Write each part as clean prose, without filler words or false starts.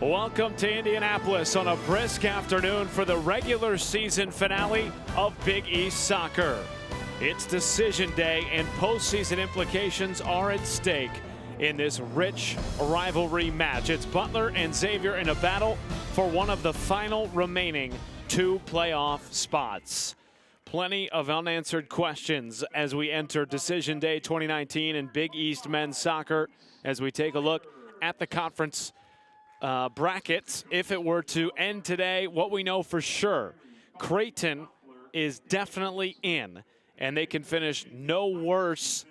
Welcome to Indianapolis on a brisk afternoon for the regular season finale of Big East Soccer. It's decision day and postseason implications are at stake in this rich rivalry match. It's Butler and Xavier in a battle for one of the final remaining 2 playoff spots. Plenty of unanswered questions as we enter Decision Day 2019 in Big East men's soccer as we take a look at the conference brackets. If it were to end today, what we know for sure, Creighton is definitely in, and they can finish no worse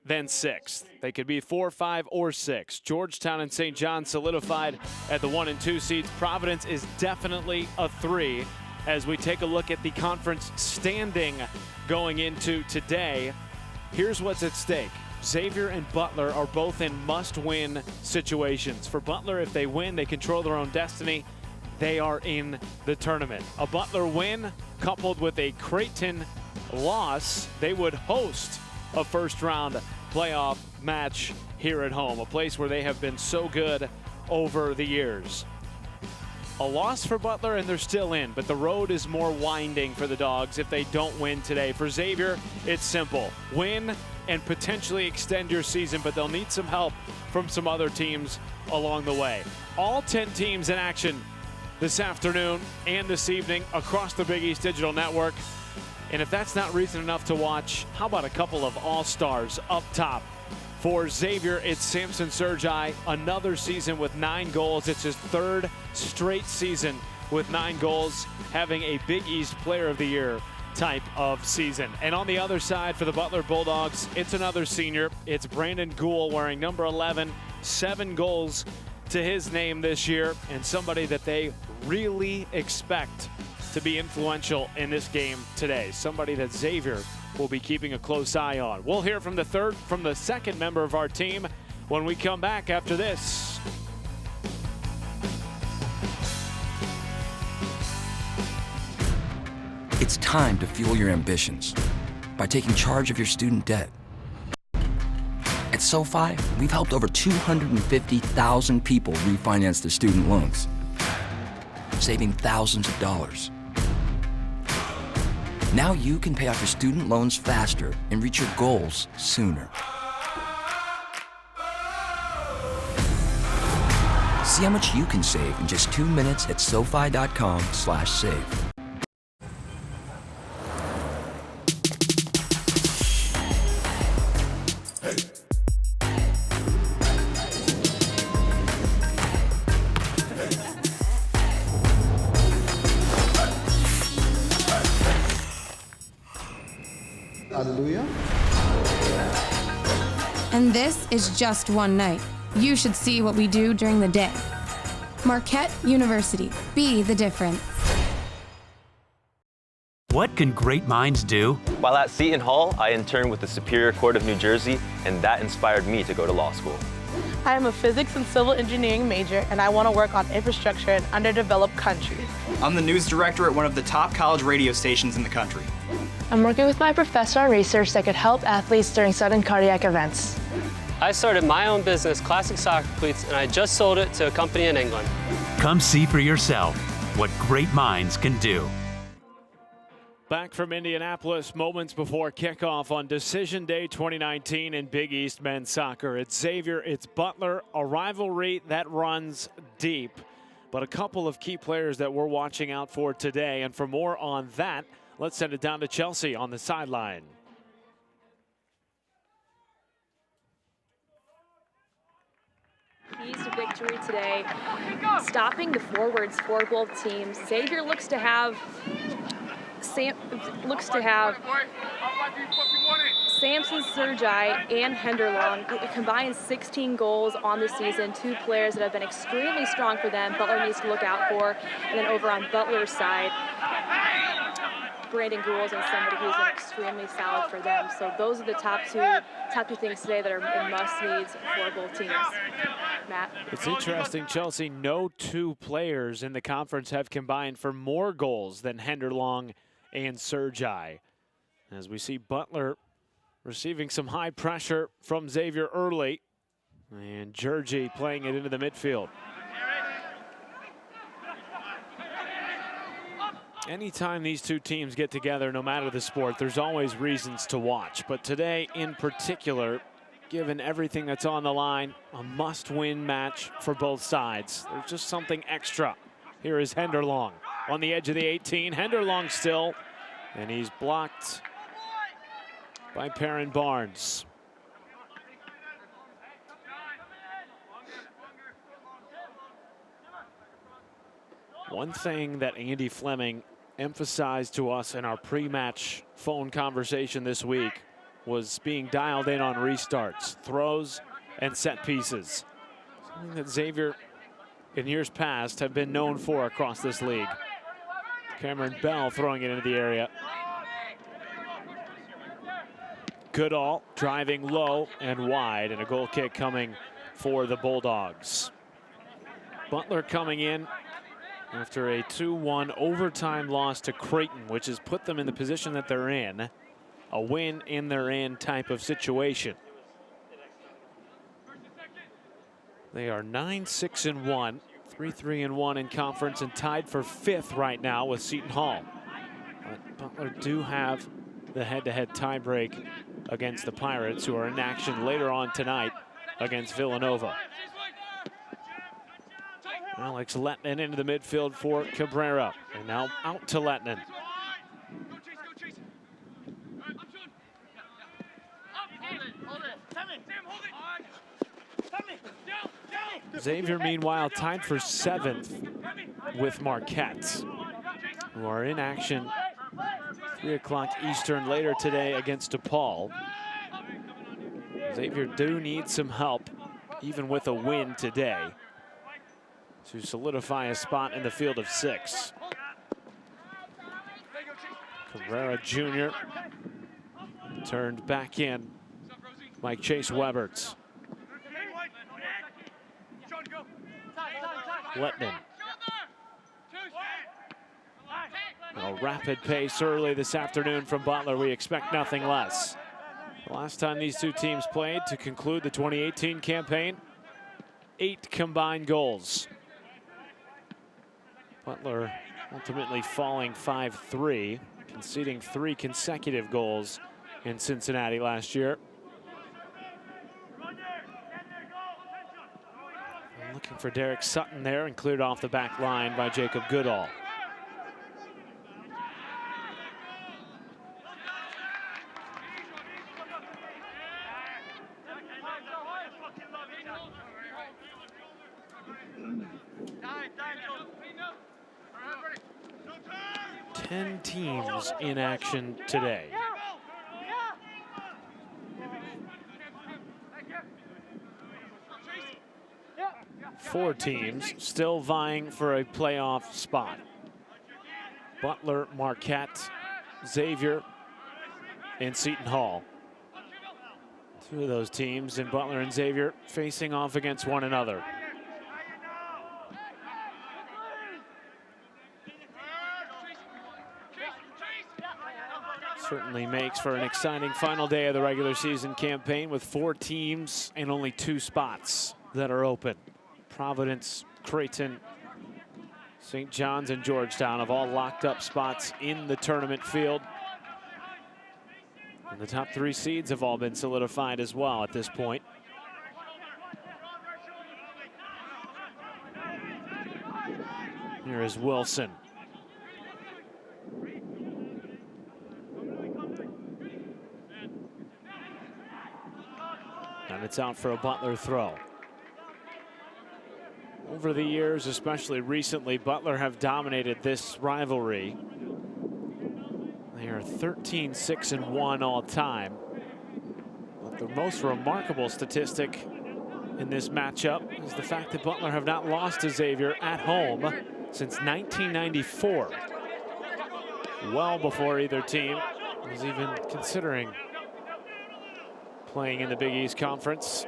than 6th. They could be 4, 5, or 6. Georgetown and St. John solidified at the 1 and 2 seeds. Providence is definitely a 3 as we take a look at the conference standing going into today. Here's what's at stake. Xavier and Butler are both in must-win situations. For Butler, if they win, they control their own destiny. They are in the tournament. A Butler win coupled with a Creighton loss, they would host a first-round playoff match here at home, a place where they have been so good over the years. A loss for Butler, and they're still in, but the road is more winding for the Dogs if they don't win today. For Xavier, it's simple. Win and potentially extend your season, but they'll need some help from some other teams along the way. All 10 teams in action this afternoon and this evening across the Big East Digital Network. And if that's not reason enough to watch, how about a couple of all-stars up top? For Xavier, it's Samson Sergi, another season with 9 goals. It's his 3rd straight season with 9 goals, having a Big East Player of the Year type of season. And on the other side for the Butler Bulldogs, it's another senior. It's Brandon Gould wearing number 11, 7 goals to his name this year, and somebody that they really expect to be influential in this game today. Somebody that Xavier will be keeping a close eye on. We'll hear from the second member of our team when we come back after this. It's time to fuel your ambitions by taking charge of your student debt. At SoFi, we've helped over 250,000 people refinance their student loans, saving thousands of dollars. Now you can pay off your student loans faster and reach your goals sooner. See how much you can save in just 2 minutes at SoFi.com/save. Hallelujah. And this is just one night. You should see what we do during the day. Marquette University. Be the difference. What can great minds do? While at Seton Hall, I interned with the Superior Court of New Jersey, and that inspired me to go to law school. I am a physics and civil engineering major, and I want to work on infrastructure in underdeveloped countries. I'm the news director at one of the top college radio stations in the country. I'm working with my professor on research that could help athletes during sudden cardiac events. I started my own business, Classic Soccer Cleats, and I just sold it to a company in England. Come see for yourself what great minds can do. Back from Indianapolis, moments before kickoff on Decision Day 2019 in Big East men's soccer. It's Xavier, it's Butler, a rivalry that runs deep, but a couple of key players that we're watching out for today. And for more on that, let's send it down to Chelsea on the sideline. Keys to victory today, stopping the forwards for both teams. Xavier looks to have Samson Sergi and Henderlong combined 16 goals on the season. 2 players that have been extremely strong for them. Butler needs to look out for. And then over on Butler's side, Brandon Gould and somebody who's been extremely solid for them. So those are the top two things today that are in must-needs for both teams. Matt? It's interesting, Chelsea, no 2 players in the conference have combined for more goals than Henderlong and Sergi. As we see Butler receiving some high pressure from Xavier early, and Georgie playing it into the midfield. Anytime these two teams get together, no matter the sport, there's always reasons to watch. But today in particular, given everything that's on the line, a must-win match for both sides. There's just something extra. Here is Henderlong on the edge of the 18. Henderlong still, and he's blocked by Perrin Barnes. One thing that Andy Fleming emphasized to us in our pre-match phone conversation this week was being dialed in on restarts, throws, and set pieces. Something that Xavier in years past have been known for across this league. Cameron Bell throwing it into the area. Goodall driving low and wide, and a goal kick coming for the Bulldogs. Butler coming in after a 2-1 overtime loss to Creighton, which has put them in the position that they're in. A win in their end type of situation. They are 9-6-1, 3-3-1 in conference, and tied for 5th right now with Seton Hall. But Butler do have the head-to-head tiebreak against the Pirates, who are in action later on tonight against Villanova. Alex Lettinen into the midfield for Cabrera, and now out to Lettinen. Xavier, meanwhile, tied for 7th with Marquette, who are in action 3 o'clock Eastern later today against DePaul. Xavier do need some help, even with a win today, to solidify a spot in the field of 6. Cabrera Jr. turned back in by Chase Weberts. Lettinen. A rapid pace early this afternoon from Butler. We expect nothing less. The last time these two teams played to conclude the 2018 campaign, 8 combined goals. Butler ultimately falling 5-3, conceding 3 consecutive goals in Cincinnati last year. Looking for Derek Sutton there, and cleared off the back line by Jacob Goodall. Ten teams in action today. Four teams still vying for a playoff spot. Butler, Marquette, Xavier, and Seton Hall. 2 of those teams, and Butler and Xavier, facing off against one another. Certainly makes for an exciting final day of the regular season campaign, with 4 teams and only 2 spots that are open. Providence, Creighton, St. John's, and Georgetown have all locked up spots in the tournament field. And the top 3 seeds have all been solidified as well at this point. Here is Wilson. And it's out for a Butler throw. Over the years, especially recently, Butler have dominated this rivalry. They are 13-6-1 all time. But the most remarkable statistic in this matchup is the fact that Butler have not lost to Xavier at home since 1994. Well before either team was even considering playing in the Big East Conference.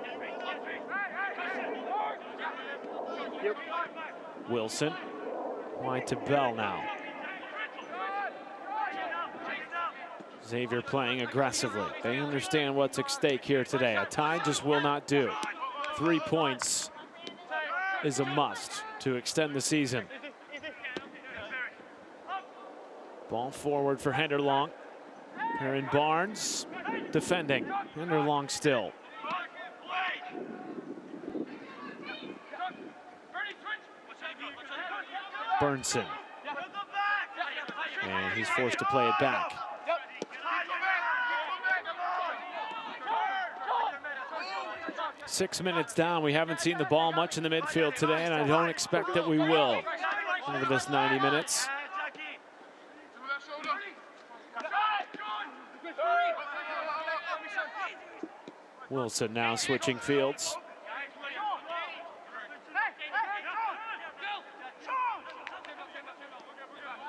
Wilson, wide to Bell now. Xavier playing aggressively. They understand what's at stake here today. A tie just will not do. 3 points is a must to extend the season. Ball forward for Henderlong. Perrin Barnes defending. Henderlong still. Burnson. And he's forced to play it back. Six minutes down. We haven't seen the ball much in the midfield today, and I don't expect that we will over this 90 minutes. Wilson now switching fields.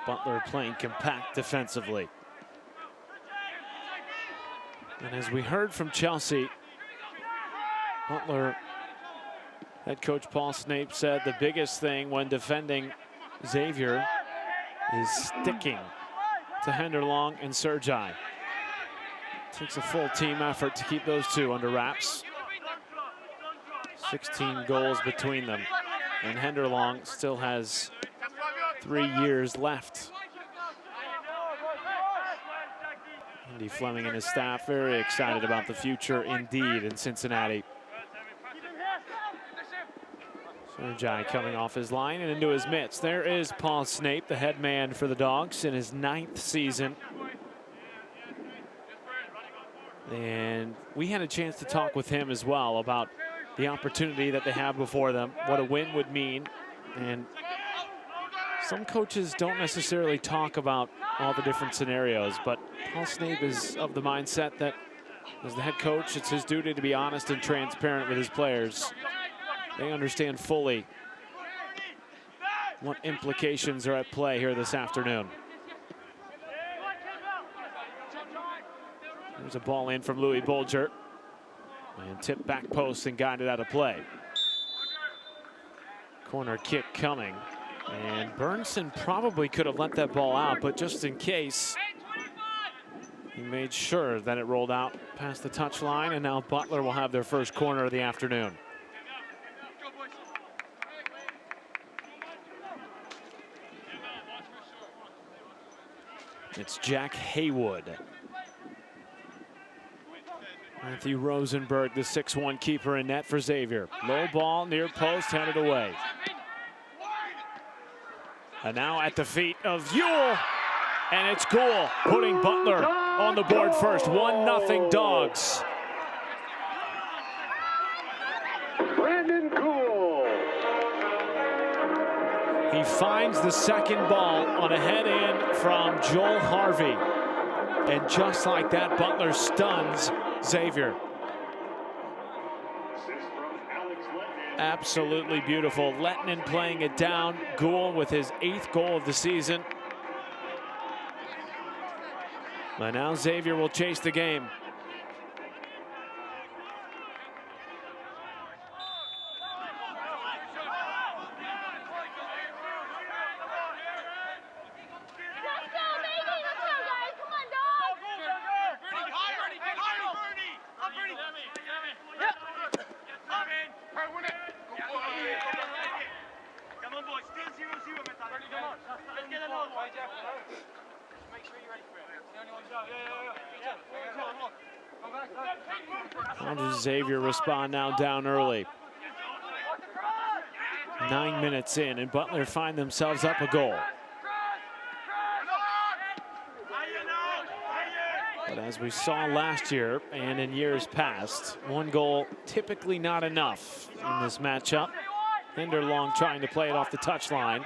Butler playing compact defensively. And as we heard from Chelsea, Butler head coach Paul Snape said the biggest thing when defending Xavier is sticking to Henderlong and Sergi. Takes a full team effort to keep those two under wraps. 16 goals between them, and Henderlong still has 3 years left. Andy Fleming and his staff very excited about the future indeed in Cincinnati. Sergi coming off his line and into his midst. There is Paul Snape, the head man for the Dogs in his 9th season. And we had a chance to talk with him as well about the opportunity that they have before them, what a win would mean. And some coaches don't necessarily talk about all the different scenarios, but Paul Snape is of the mindset that as the head coach, it's his duty to be honest and transparent with his players. They understand fully what implications are at play here this afternoon. There's a ball in from Louis Bolger. And tipped back post and guided out of play. Corner kick coming. And Burnson probably could have let that ball out, but just in case, he made sure that it rolled out past the touchline, and now Butler will have their first corner of the afternoon. It's Jack Haywood. Matthew Rosenberg, the 6'1" keeper in net for Xavier. Low ball, near post, headed away. And now at the feet of Ewell, and it's Gould putting Butler on the board first. 1-0 Dogs. Brandon Gould. He finds the second ball on a head in from Joel Harvey. And just like that, Butler stuns Xavier. Absolutely beautiful. Lettinen playing it down. Gould with his 8th goal of the season. But now Xavier will chase the game. How does Xavier respond now down early? 9 minutes in, and Butler find themselves up a goal. But as we saw last year and in years past, 1 goal typically not enough in this matchup. Henderlong trying to play it off the touchline.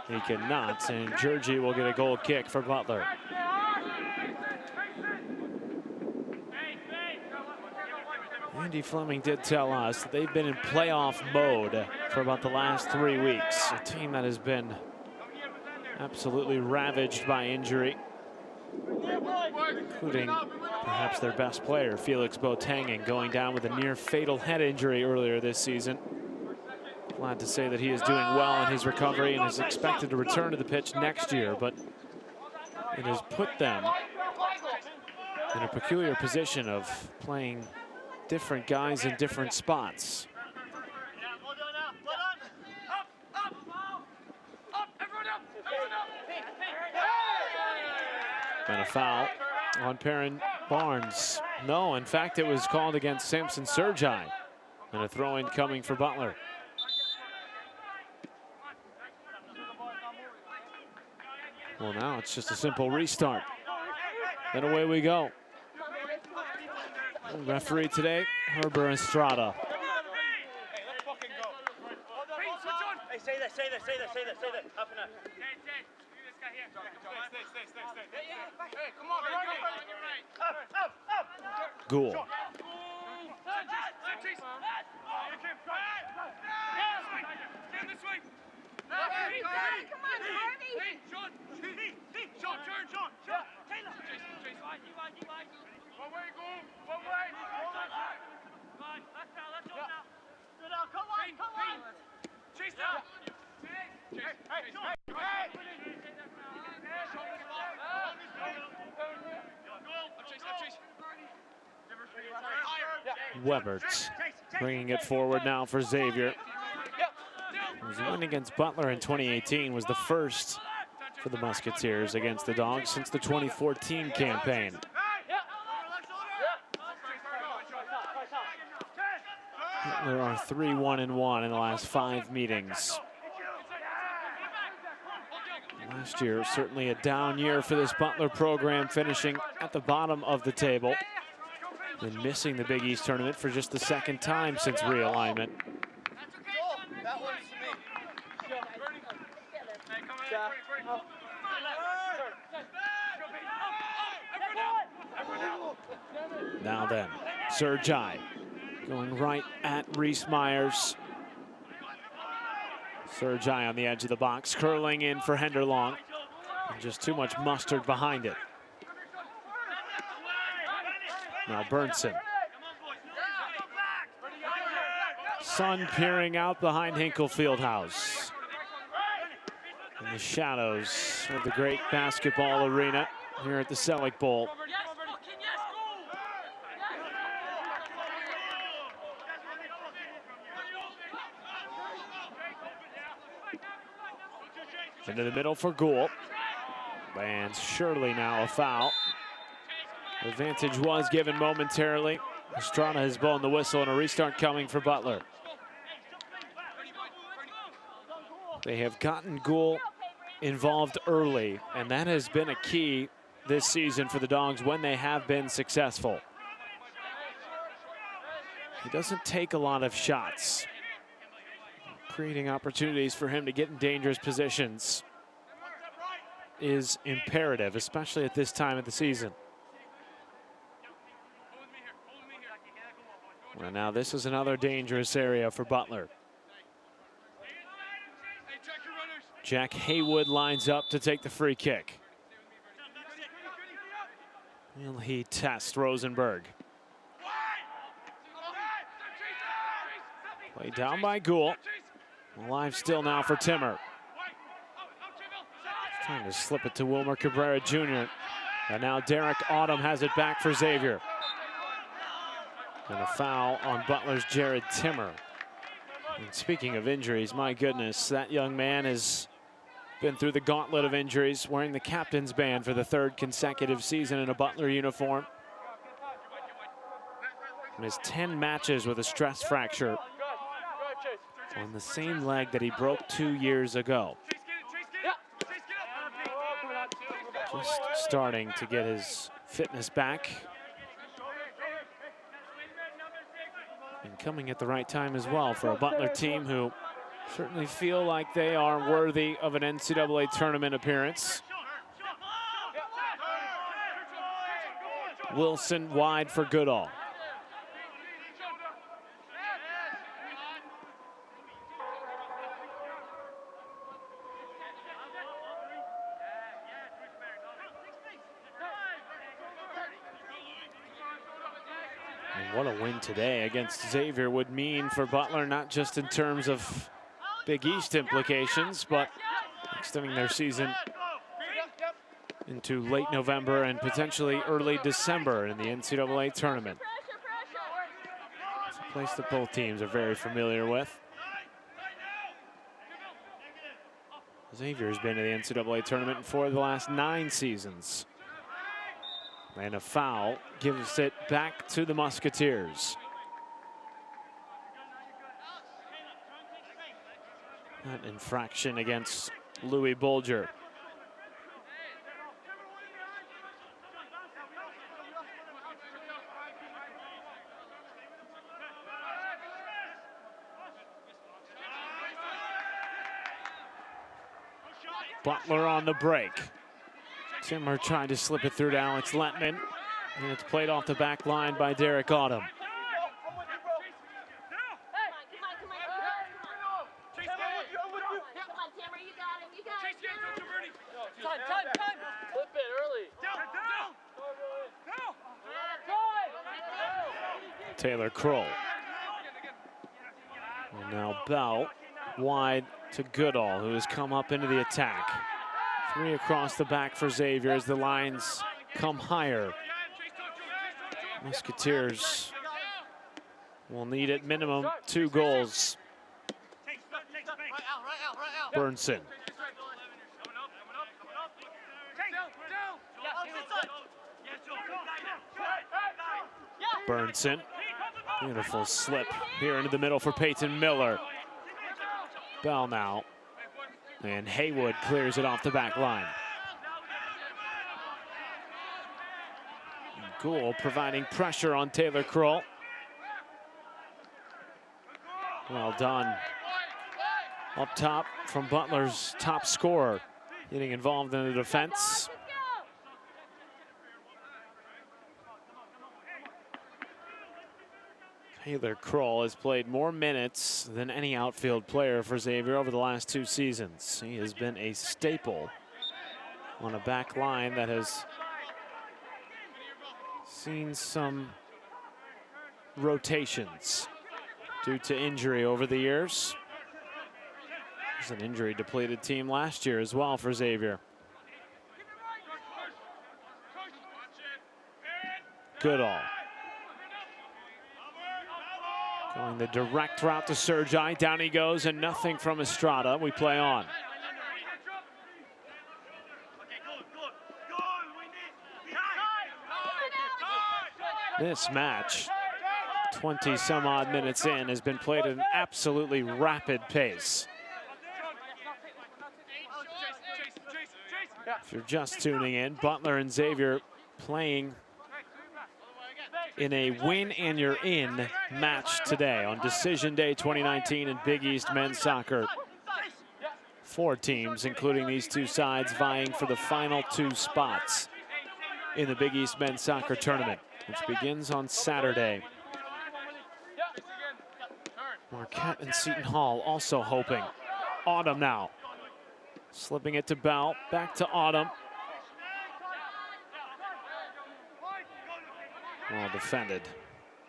He cannot, and Georgie will get a goal kick for Butler. Andy Fleming did tell us that they've been in playoff mode for about the last 3 weeks. A team that has been absolutely ravaged by injury, including perhaps their best player, Felix Botangen, going down with a near fatal head injury earlier this season. Glad to say that he is doing well in his recovery and is expected to return to the pitch next year, but it has put them in a peculiar position of playing different guys in different spots. And a foul on Perrin Barnes. No, in fact, it was called against Samson Sergi. And a throw-in coming for Butler. Well, now it's just a simple restart. Then away we go. Referee today, Herber Estrada. Stay there. Half an hour. Gould. Weberts bringing it forward now for Xavier. His win against Butler in 2018 was the first for the Musketeers against the Dogs since the 2014 campaign. There are 3-1-1 in the last 5 meetings. Last year, certainly a down year for this Butler program, finishing at the bottom of the table and missing the Big East tournament for just the second time since realignment. Now then, Sergi going right at Reese Myers. Sergi on the edge of the box, curling in for Henderlong. And just too much mustard behind it. Now Burnson. Sun peering out behind Hinkle Fieldhouse. In the shadows of the great basketball arena here at the Selleck Bowl. Into the middle for Gould. And surely now a foul. The advantage was given momentarily. Estrada has blown the whistle and a restart coming for Butler. They have gotten Gould involved early, and that has been a key this season for the Dogs when they have been successful. He doesn't take a lot of shots. Creating opportunities for him to get in dangerous positions is imperative, especially at this time of the season. Well, now this is another dangerous area for Butler. Jack Haywood lines up to take the free kick. Will he test Rosenberg? Played down by Gould. Alive still now for Timmer. Trying to slip it to Wilmer Cabrera Jr. And now Derek Autumn has it back for Xavier. And a foul on Butler's Jared Timmer. And speaking of injuries, my goodness, that young man has been through the gauntlet of injuries, wearing the captain's band for the 3rd consecutive season in a Butler uniform. Missed 10 matches with a stress fracture on the same leg that he broke 2 years ago. Just starting to get his fitness back. And coming at the right time as well for a Butler team who certainly feel like they are worthy of an NCAA tournament appearance. Wilson wide for Goodall. And what a win today against Xavier would mean for Butler, not just in terms of Big East implications, but extending their season into late November and potentially early December in the NCAA tournament. It's a place that both teams are very familiar with. Xavier's been to the NCAA tournament for the last 9 seasons. And a foul gives it back to the Musketeers. That infraction against Louis Bolger. Butler on the break. Timmer tried to slip it through to Alex Letman, and it's played off the back line by Derek Autumn. Taylor Kroll. And now Bell wide to Goodall, who has come up into the attack. 3 across the back for Xavier as the lines come higher. Musketeers will need at minimum 2 goals. Burnson. Burnson. Beautiful slip here into the middle for Peyton Miller. Bell now. And Haywood clears it off the back line. Gould providing pressure on Taylor Kroll. Well done. Up top from Butler's top scorer, getting involved in the defense. Taylor Kroll has played more minutes than any outfield player for Xavier over the last 2 seasons. He has been a staple on a back line that has seen some rotations due to injury over the years. It was an injury-depleted team last year as well for Xavier. Goodall. Going the direct route to Sergi. Down he goes, and nothing from Estrada. We play on. This match, 20 some odd minutes in, has been played at an absolutely rapid pace. If you're just tuning in, Butler and Xavier playing in a win and you're in match today on Decision Day 2019 in Big East men's soccer. 4 teams, including these 2 sides, vying for the final 2 spots in the Big East men's soccer tournament, which begins on Saturday. Marquette and Seton Hall also hoping. Autumn now. Slipping it to Bell, back to Autumn. Well defended.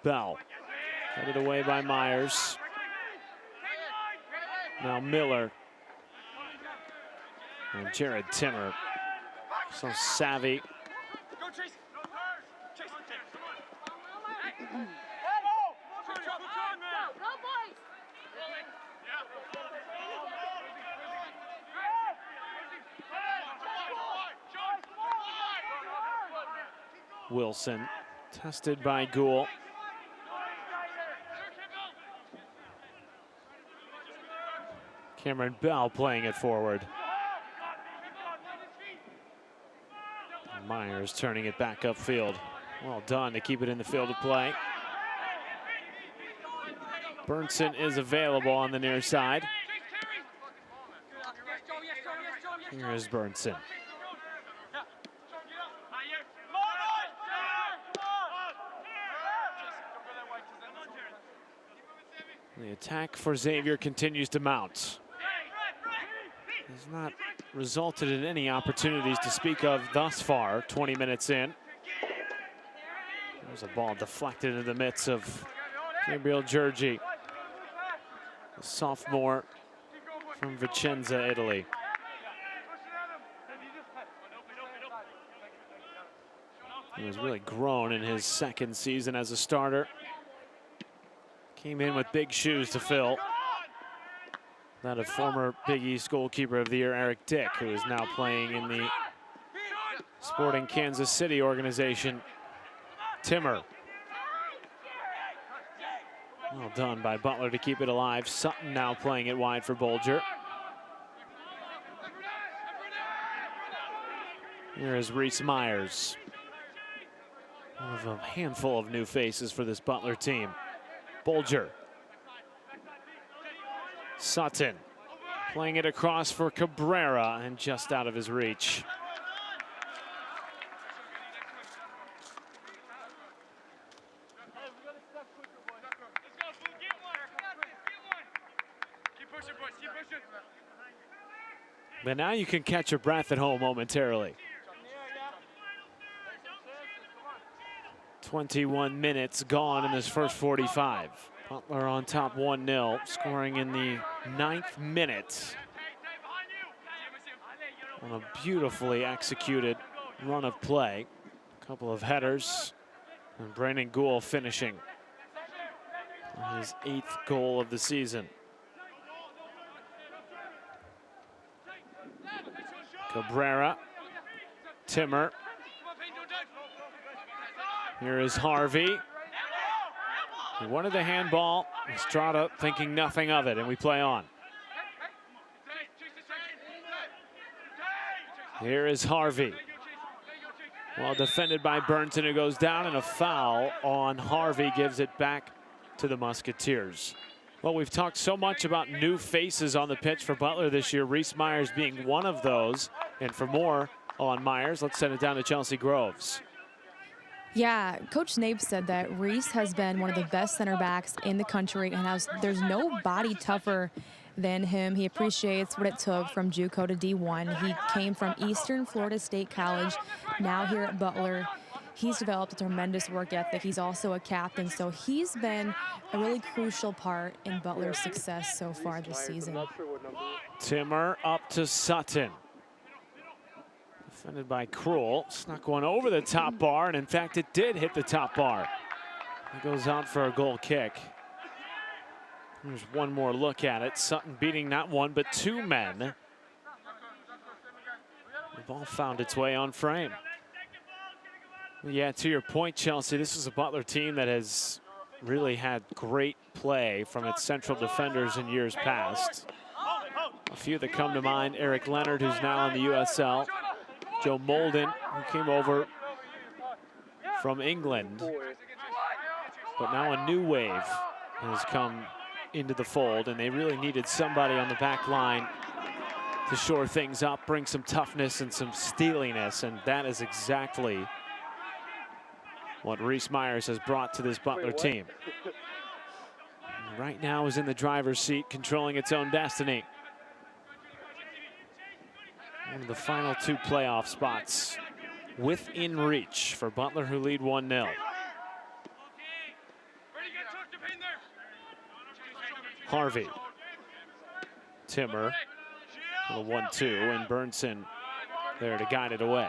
Bell headed away by Myers. Now Miller. And Jared Timmer, so savvy. Wilson tested by Gould. Cameron Bell playing it forward. Myers turning it back upfield. Well done to keep it in the field of play. Burnson is available on the near side. Here is Burnson. The attack for Xavier continues to mount. Has not resulted in any opportunities to speak of thus far, 20 minutes in. There's a ball deflected into the midst of Gabriel Giorgi, a sophomore from Vicenza, Italy. He was really grown in his second season as a starter. Came in with big shoes to fill. That of former Big East goalkeeper of the year, Eric Dick, who is now playing in the Sporting Kansas City organization. Timmer. Well done by Butler to keep it alive. Sutton now playing it wide for Bolger. Here is Reese Myers. One of a handful of new faces for this Butler team. Bolger. Sutton playing it across for Cabrera and just out of his reach. But now you can catch your breath at home momentarily. 21 minutes gone in this first 45. Butler on top 1-0, scoring in the 9th minute on a beautifully executed run of play. A couple of headers, and Brandon Gould finishing his 8th goal of the season. Cabrera, Timmer. Here is Harvey. He wanted the handball. Estrada thinking nothing of it, and we play on. Here is Harvey. Well defended by Burnson, who goes down, and a foul on Harvey gives it back to the Musketeers. Well, we've talked so much about new faces on the pitch for Butler this year, Reese Myers being one of those. And for more on Myers, let's send it down to Chelsea Groves. Yeah, Coach Snape said that Reese has been one of the best center backs in the country, and there's nobody tougher than him. He appreciates what it took from JUCO to D1. He came from Eastern Florida State College, now here at Butler. He's developed a tremendous work ethic. He's also a captain, so he's been a really crucial part in Butler's success so far this season. Timmer up to Sutton. Defended by Krull. Snuck one over the top bar, and in fact it did hit the top bar. It goes out for a goal kick. There's one more look at it. Sutton beating not one but two men. The ball found its way on frame. Yeah, to your point, Chelsea, this is a Butler team that has really had great play from its central defenders in years past. A few that come to mind: Eric Leonard, who's now in the USL. Joe Molden, who came over from England. But now a new wave has come into the fold, and they really needed somebody on the back line to shore things up, bring some toughness and some steeliness, and that is exactly what Reese Myers has brought to this Butler team. And right now is in the driver's seat, controlling its own destiny. One of the final two playoff spots within reach for Butler, who lead 1-0. Harvey. Timmer. A 1-2, and Burnson there to guide it away.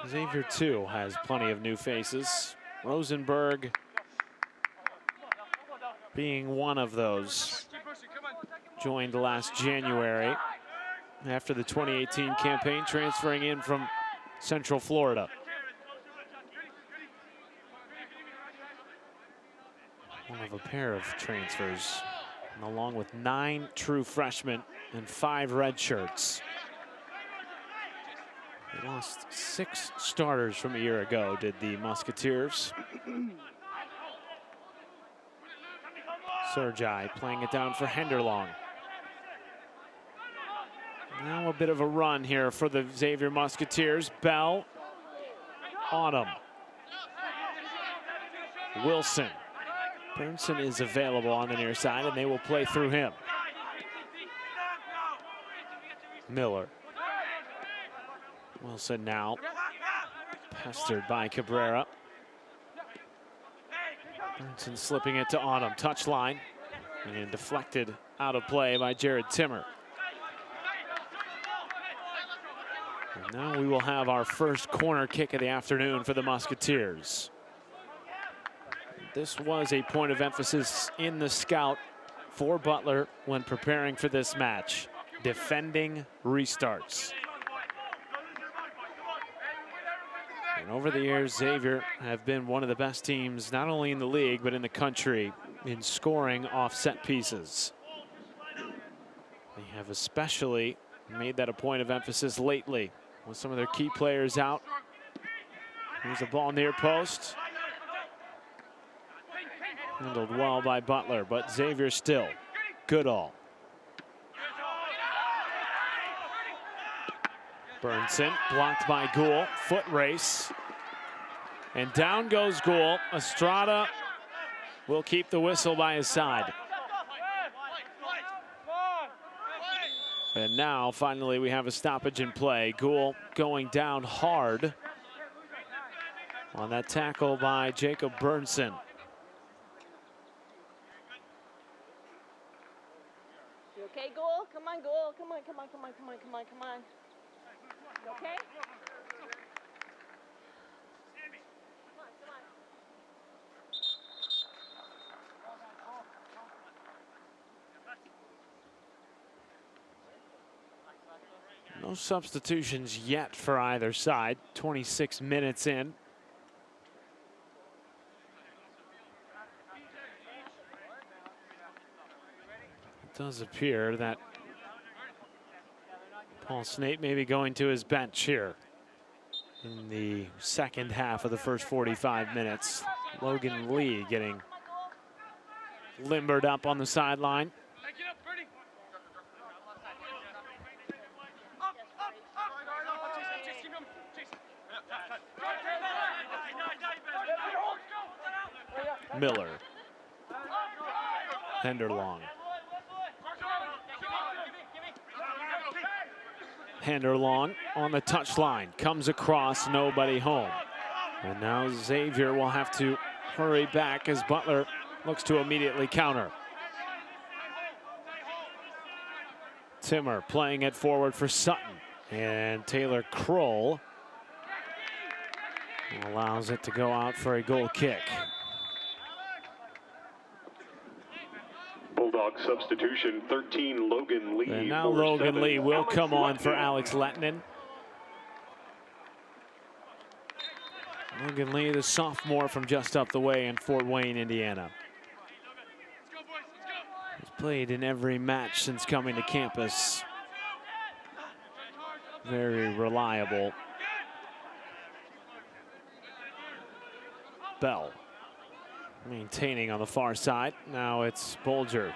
Xavier, too, has plenty of new faces. Rosenberg being one of those. Joined last January after the 2018 campaign, transferring in from Central Florida. One of a pair of transfers, and along with 9 true freshmen and 5 red shirts. They lost 6 starters from a year ago, did the Musketeers. Sergi playing it down for Henderlong. Now a bit of a run here for the Xavier Musketeers. Bell, Autumn, Wilson. Burnson is available on the near side, and they will play through him. Miller. Wilson now pestered by Cabrera. Burnson slipping it to Autumn. Touchline and deflected out of play by Jared Timmer. And now we will have our first corner kick of the afternoon for the Musketeers. This was a point of emphasis in the scout for Butler when preparing for this match. Defending restarts. And over the years, Xavier have been one of the best teams, not only in the league, but in the country in scoring off set pieces. They have especially made that a point of emphasis lately with some of their key players out. Here's a ball near post. Handled well by Butler, but Xavier still good all. Burnson blocked by Gould. Foot race. And down goes Gould. Estrada will keep the whistle by his side. And now, finally, we have a stoppage in play. Gould going down hard on that tackle by Jacob Burnson. You okay, Gould? Come on, Gould. Come on, come on, come on, come on, come on, come on. You okay? No substitutions yet for either side. 26 minutes in. It does appear that Paul Snape may be going to his bench here in the second half of the first 45 minutes. Logan Lee getting limbered up on the sideline. Miller. Henderlong. Henderlong on the touchline, comes across, nobody home. And now Xavier will have to hurry back as Butler looks to immediately counter. Timmer playing it forward for Sutton. And Taylor Kroll allows it to go out for a goal kick. Bulldog substitution, 13, Logan Lee. And now Logan Lee will come on for Alex Lettinen. Logan Lee, the sophomore from just up the way in Fort Wayne, Indiana. He's played in every match since coming to campus. Very reliable. Bell maintaining on the far side. Now it's Bolger.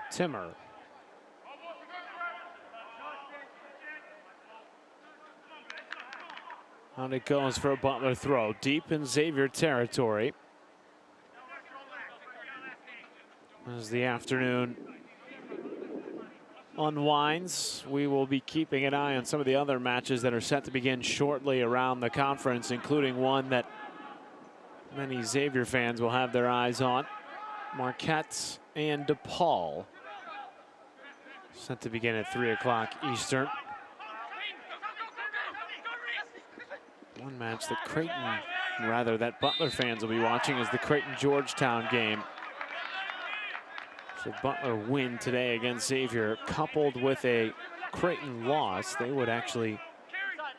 Timmer. And it goes for a Butler throw deep in Xavier territory. As the afternoon unwinds, we will be keeping an eye on some of the other matches that are set to begin shortly around the conference, including one that many Xavier fans will have their eyes on. Marquette and DePaul. Set to begin at 3 o'clock Eastern. One match that that Butler fans will be watching is the Creighton-Georgetown game. So Butler win today against Xavier, coupled with a Creighton loss, they would actually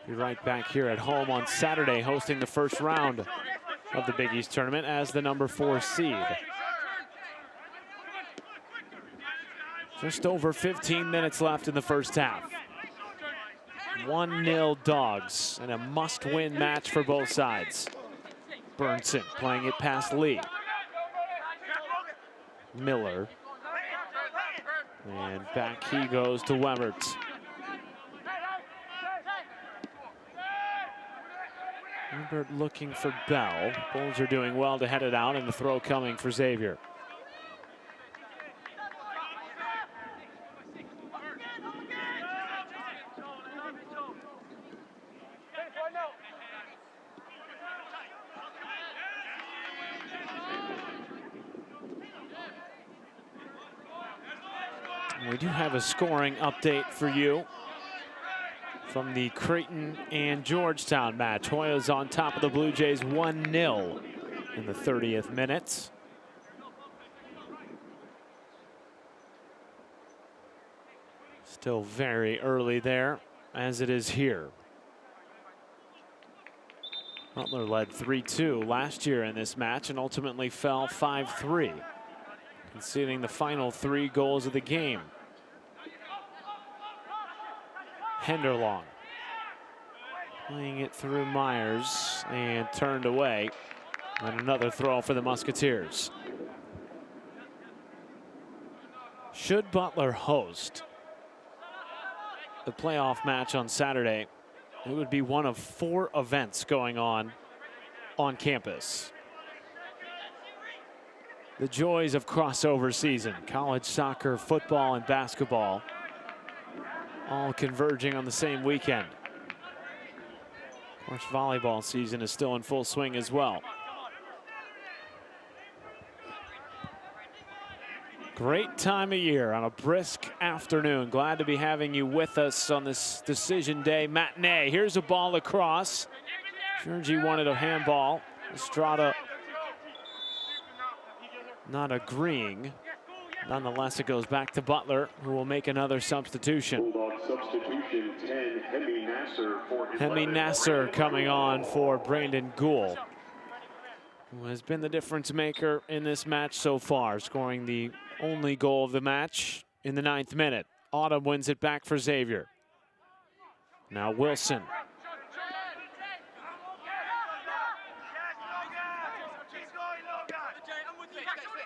be right back here at home on Saturday, hosting the first round of the Big East tournament as the number 4 seed. Just over 15 minutes left in the first half. 1-0 Dogs, and a must-win match for both sides. Burnson playing it past Lee. Miller. And back he goes to Wemmert. Wemmert looking for Bell. Bulls are doing well to head it out, and the throw coming for Xavier. We do have a scoring update for you from the Creighton and Georgetown match. Hoya's on top of the Blue Jays 1-0 in the 30th minute. Still very early there, as it is here. Butler led 3-2 last year in this match and ultimately fell 5-3, conceding the final 3 goals of the game. Henderlong playing it through Myers and turned away. And another throw for the Musketeers. Should Butler host the playoff match on Saturday, it would be one of 4 events going on campus. The joys of crossover season, college soccer, football, and basketball, all converging on the same weekend. Of course, volleyball season is still in full swing as well. Great time of year on a brisk afternoon. Glad to be having you with us on this decision day matinee. Here's a ball across. Georgie wanted a handball. Estrada not agreeing. Nonetheless, it goes back to Butler, who will make another substitution. Substitution 10, Hemi Nasser for Hemi Nasser coming on for Brandon Gould, who has been the difference maker in this match so far, scoring the only goal of the match in the 9th minute. Autumn wins it back for Xavier. Now Wilson.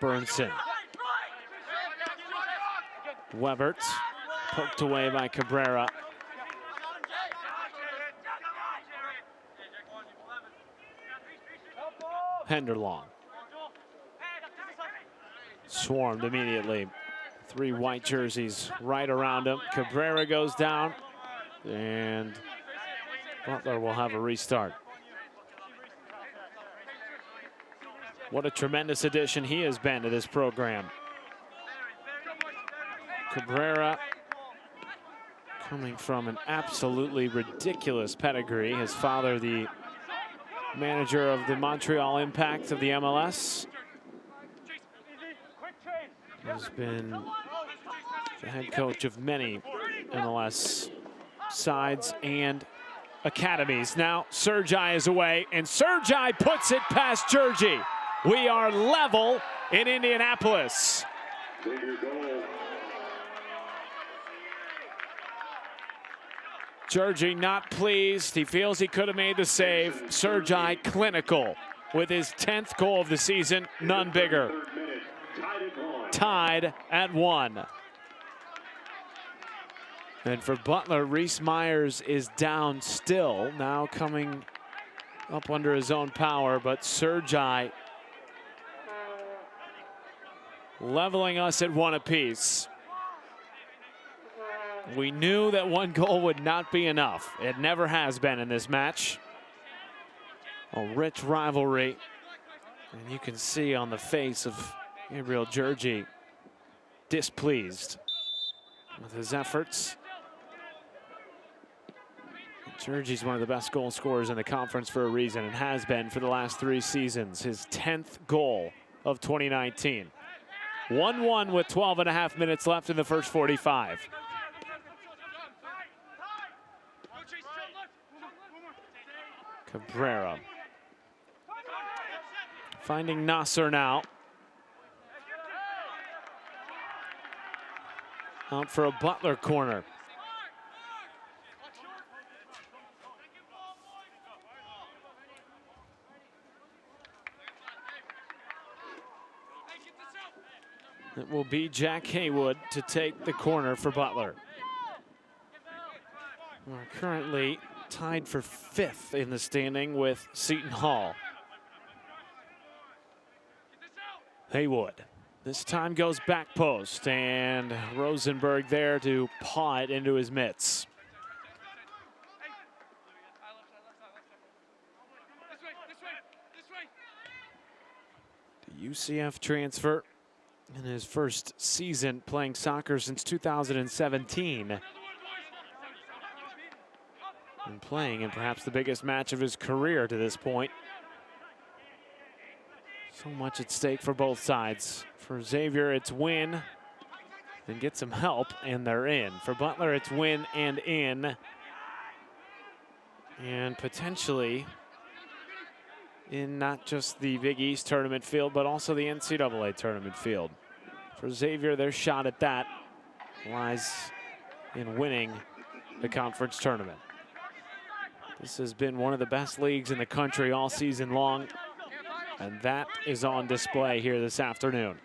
Burnson. Webert poked away by Cabrera. Henderlong. Swarmed immediately. 3 white jerseys right around him. Cabrera goes down, and Butler will have a restart. What a tremendous addition he has been to this program. Cabrera coming from an absolutely ridiculous pedigree. His father, the manager of the Montreal Impact of the MLS, has been the head coach of many MLS sides and academies. Now Sergi is away, and Sergi puts it past Georgie. We are level in Indianapolis. Georgie not pleased. He feels he could have made the save. Sergi clinical with his 10th goal of the season, none bigger. Tied at 1. And for Butler, Reese Myers is down still, now coming up under his own power, but Sergi leveling us at 1 apiece. We knew that 1 goal would not be enough. It never has been in this match. A rich rivalry. And you can see on the face of Gabriel Georgie displeased with his efforts. Georgie's one of the best goal scorers in the conference for a reason, and has been for the last 3 seasons. His 10th goal of 2019. 1-1 with 12.5 minutes left in the first 45. Cabrera finding Nasser now. Out for a Butler corner. It will be Jack Haywood to take the corner for Butler. We're currently tied for 5th in the standing with Seton Hall. Haywood this time goes back post, and Rosenberg there to paw it into his mitts. The UCF transfer in his first season playing soccer since 2017. And playing in perhaps the biggest match of his career to this point. So much at stake for both sides. For Xavier, it's win and get some help, and they're in. For Butler, it's win and in. And potentially in not just the Big East tournament field, but also the NCAA tournament field. For Xavier, their shot at that lies in winning the conference tournament. This has been one of the best leagues in the country all season long, and that is on display here this afternoon.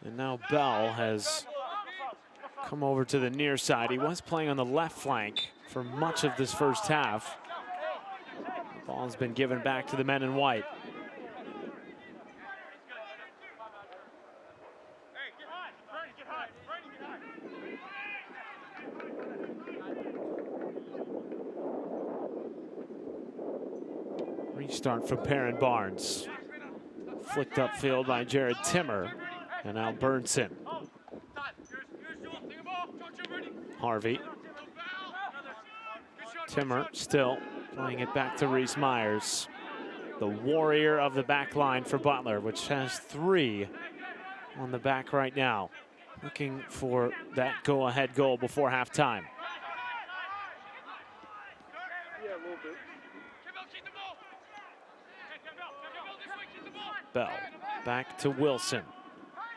And now Bell has come over to the near side. He was playing on the left flank for much of this first half. The ball has been given back to the men in white. Restart from Perrin Barnes. Flicked upfield by Jared Timmer. And now Burnson. Harvey. Timmer still playing it back to Reese Myers. The warrior of the back line for Butler, which has 3 on the back right now. Looking for that go-ahead goal before halftime. Bell back to Wilson.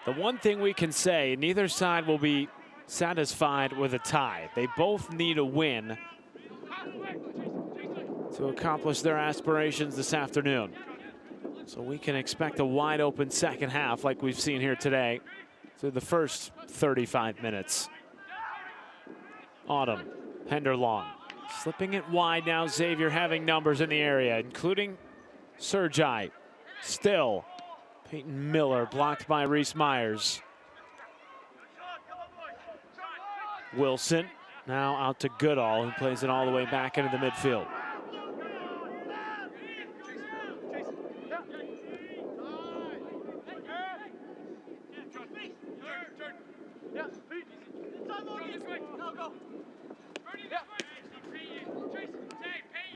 The one thing we can say, neither side will be satisfied with a tie. They both need a win to accomplish their aspirations this afternoon. So we can expect a wide open second half like we've seen here today through the first 35 minutes. Autumn, Henderlong, slipping it wide now. Xavier having numbers in the area, including Sergi. Still, Peyton Miller blocked by Reese Myers. Wilson now out to Goodall, who plays it all the way back into the midfield.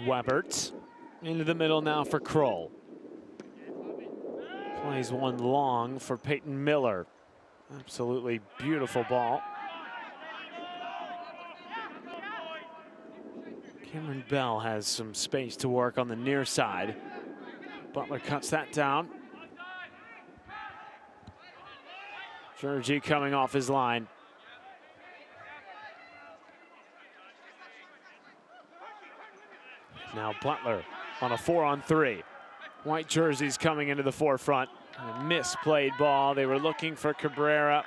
Webert into the middle now for Kroll. Plays one long for Peyton Miller. Absolutely beautiful ball. Cameron Bell has some space to work on the near side. Butler cuts that down. Sergi coming off his line. Now Butler on a 4-on-3. White jerseys coming into the forefront. A misplayed ball. They were looking for Cabrera.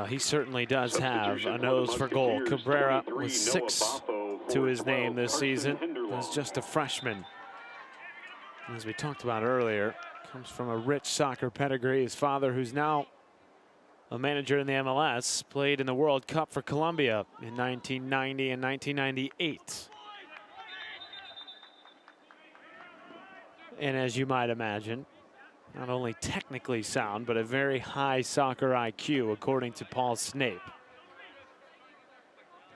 He certainly does have a nose for goal. Cabrera was 6 to his name this season as just a freshman. As we talked about earlier, comes from a rich soccer pedigree. His father, who's now a manager in the MLS, played in the World Cup for Colombia in 1990 and 1998. And as you might imagine, not only technically sound, but a very high soccer IQ, according to Paul Snape,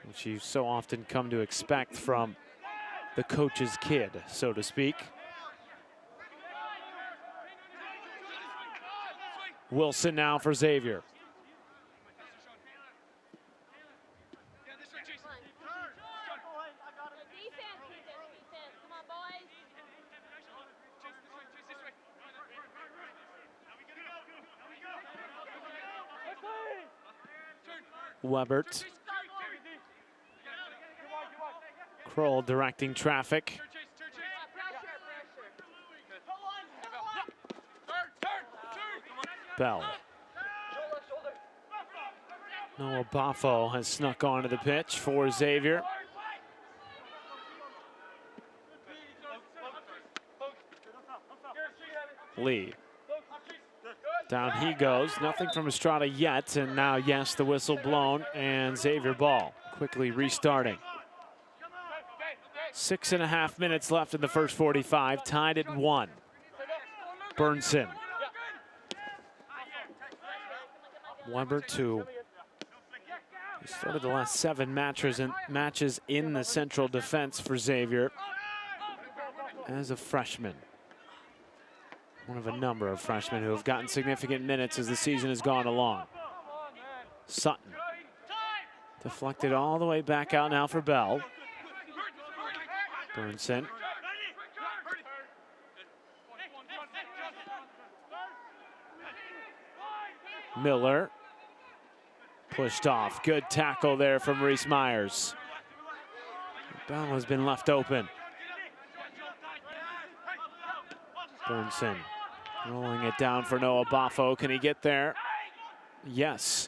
which you so often come to expect from the coach's kid, so to speak. Wilson now for Xavier. Webert. Kroll directing traffic. Bell. Noah Boffo has snuck onto the pitch for Xavier. Lee. Down he goes. Nothing from Estrada yet. And now, yes, the whistle blown and Xavier ball quickly restarting. 6.5 minutes left in the first 45, tied at 1. Burnson. Weber he started the last 7 matches in the central defense for Xavier as a freshman. One of a number of freshmen who have gotten significant minutes as the season has gone along. Sutton. Deflected all the way back out now for Bell. Burnson. Miller. Pushed off. Good tackle there from Reese Myers. Bell has been left open. Burnson rolling it down for Noah Boffo. Can he get there? Yes.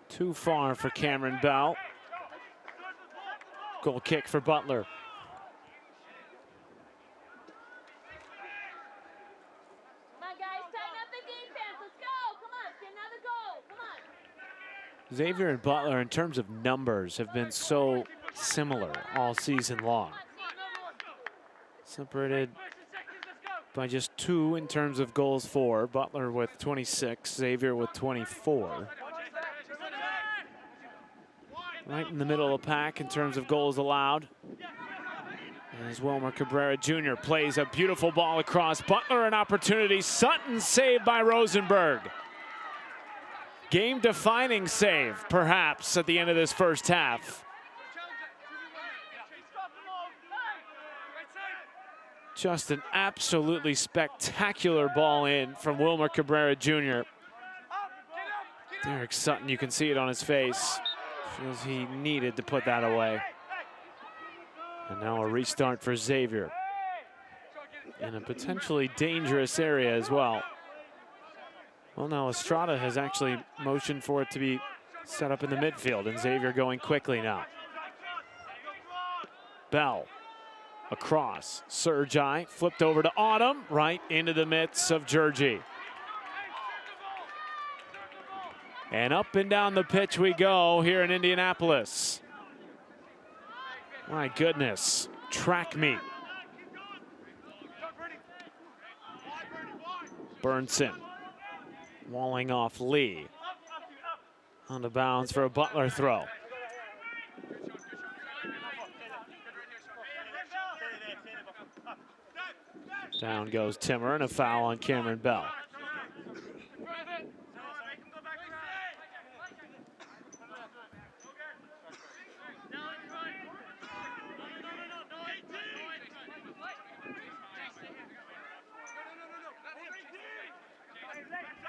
Too far for Cameron Bell. Goal kick for Butler. Xavier and Butler, in terms of numbers, have been so similar all season long. Separated by just 2 in terms of goals for. Butler with 26, Xavier with 24. Right in the middle of the pack in terms of goals allowed. As Wilmer Cabrera Jr. plays a beautiful ball across. Butler an opportunity. Sutton saved by Rosenberg. Game-defining save, perhaps, at the end of this first half. Just an absolutely spectacular ball in from Wilmer Cabrera Jr. Derek Sutton, you can see it on his face. Feels he needed to put that away. And now a restart for Xavier in a potentially dangerous area as well. Well, now Estrada has actually motioned for it to be set up in the midfield, and Xavier going quickly now. Bell across. Sergi flipped over to Autumn, right into the midst of Georgie. And up and down the pitch we go here in Indianapolis. My goodness, track meet. Burnson walling off Lee. On the bounds for a Butler throw. Down goes Timmer, and a foul on Cameron Bell.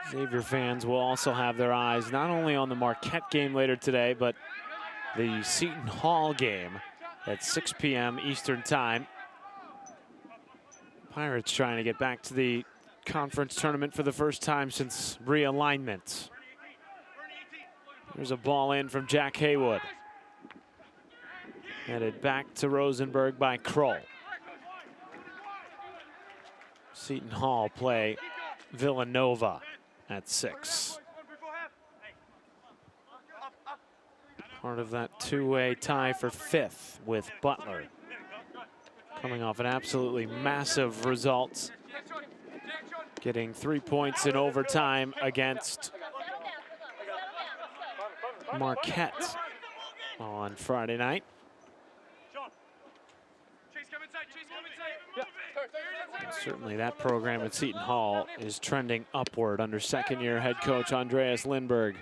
Xavier fans will also have their eyes not only on the Marquette game later today, but the Seton Hall game at 6 p.m. Eastern time. Pirates trying to get back to the conference tournament for the first time since realignment. There's a ball in from Jack Haywood. Headed back to Rosenberg by Kroll. Seton Hall play Villanova at 6. Part of that two-way tie for 5th with Butler. Coming off an absolutely massive result. Getting 3 points in overtime against Marquette on Friday night. Certainly that program at Seton Hall is trending upward under second-year head coach Andreas Lindberg.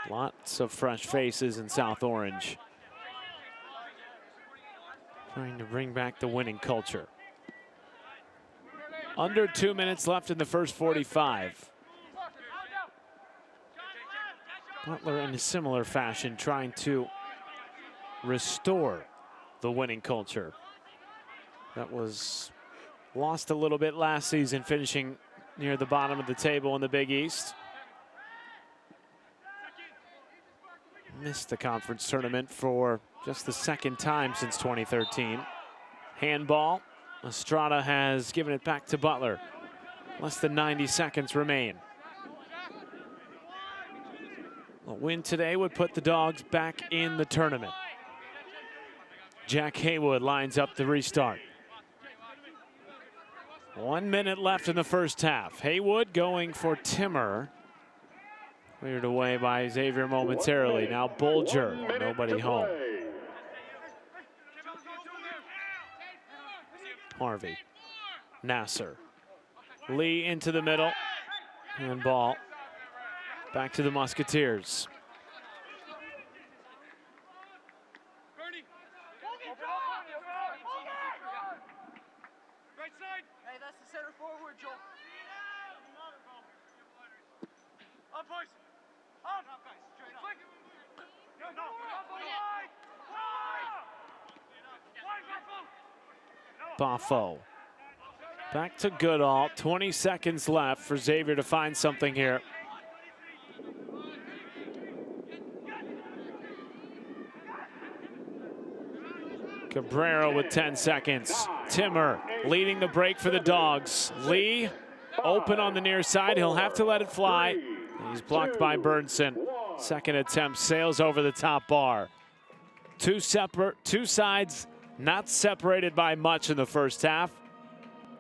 Lots of fresh faces in South Orange. Trying to bring back the winning culture. Under 2 minutes left in the first 45. Butler in a similar fashion trying to restore the winning culture that was lost a little bit last season, finishing near the bottom of the table in the Big East. Missed the conference tournament for just the second time since 2013. Handball. Estrada has given it back to Butler. Less than 90 seconds remain. A win today would put the Dogs back in the tournament. Jack Haywood lines up the restart. 1 minute left in the first half. Haywood going for Timmer. Cleared away by Xavier momentarily. Now Bulger, nobody home. Harvey, Nasser, Lee into the middle, and ball back to the Musketeers. Hey, that's the center forward, Joel. Up, boys. Up, guys. Straight up. No. Buffo. Back to Goodall. 20 seconds left for Xavier to find something here. Cabrera with 10 seconds. Timmer leading the break for the Dogs. Lee open on the near side. He'll have to let it fly. He's blocked by Burnson. Second attempt sails over the top bar. Two sides not separated by much in the first half.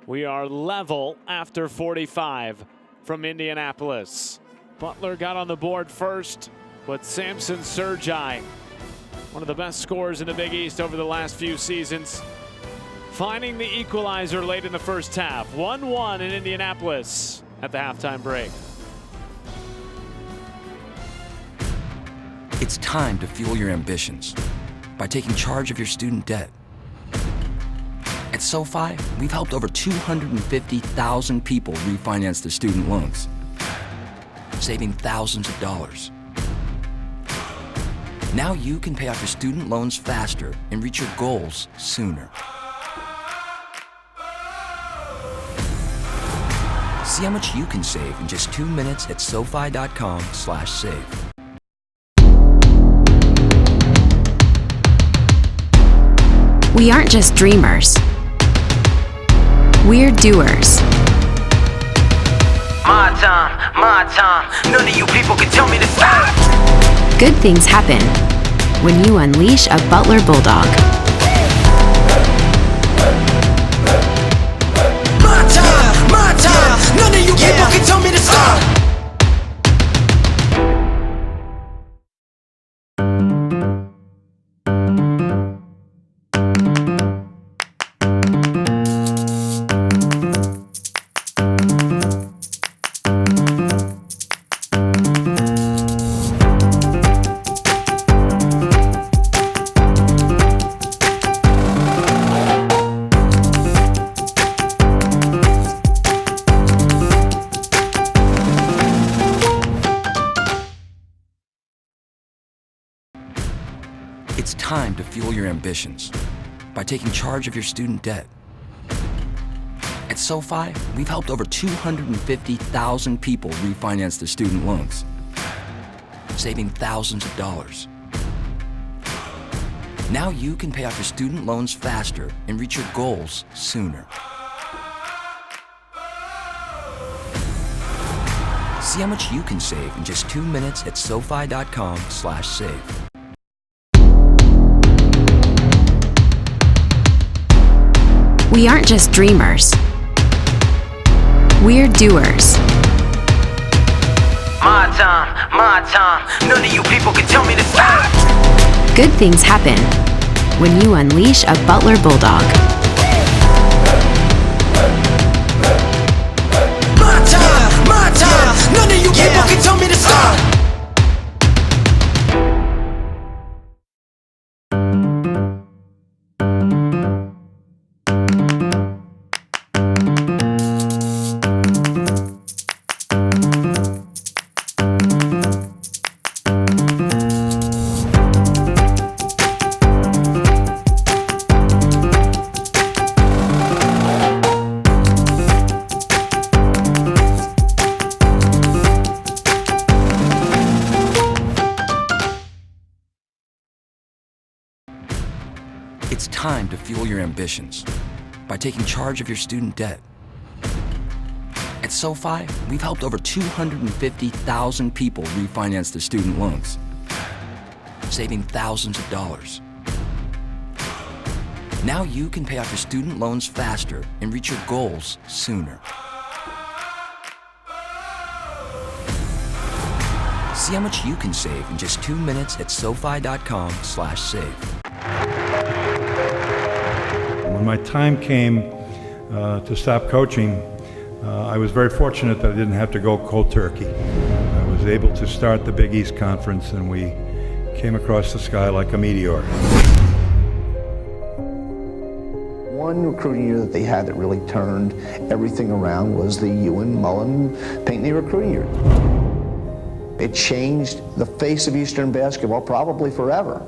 We are level after 45 from Indianapolis. Butler got on the board first, but Samson Sergi, one of the best scorers in the Big East over the last few seasons, finding the equalizer late in the first half. 1-1 in Indianapolis at the halftime break. It's time to fuel your ambitions by taking charge of your student debt. At SoFi, we've helped over 250,000 people refinance their student loans, saving thousands of dollars. Now you can pay off your student loans faster and reach your goals sooner. See how much you can save in just 2 minutes at SoFi.com/save. We aren't just dreamers. We're doers. My time. None of you people can tell me to stop. Good things happen when you unleash a Butler Bulldog. My time. None of you people can tell me to stop. It's time to fuel your ambitions by taking charge of your student debt. At SoFi, we've helped over 250,000 people refinance their student loans, saving thousands of dollars. Now you can pay off your student loans faster and reach your goals sooner. See how much you can save in just 2 minutes at SoFi.com/save. We aren't just dreamers. We're doers. My time. None of you people can tell me to stop. Good things happen when you unleash a Butler Bulldog. My time. None of you people can tell me to stop. It's time to fuel your ambitions by taking charge of your student debt. At SoFi, we've helped over 250,000 people refinance their student loans, saving thousands of dollars. Now you can pay off your student loans faster and reach your goals sooner. See how much you can save in just 2 minutes at SoFi.com/save. When my time came to stop coaching, I was very fortunate that I didn't have to go cold turkey. I was able to start the Big East Conference, and we came across the sky like a meteor. One recruiting year that they had that really turned everything around was the Ewan-Mullen Pinckney recruiting year. It changed the face of Eastern basketball probably forever.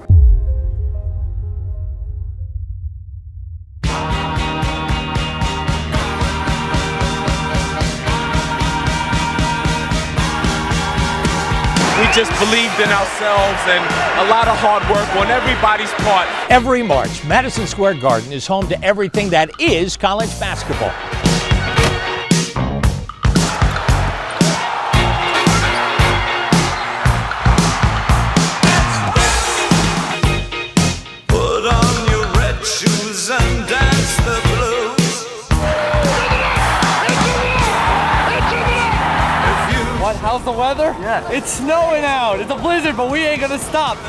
We just believed in ourselves and a lot of hard work on everybody's part. Every March, Madison Square Garden is home to everything that is college basketball. Put on your red shoes and dance the blues. What? How's the weather? Yeah. It's snowing out. It's a blizzard, but we ain't gonna stop.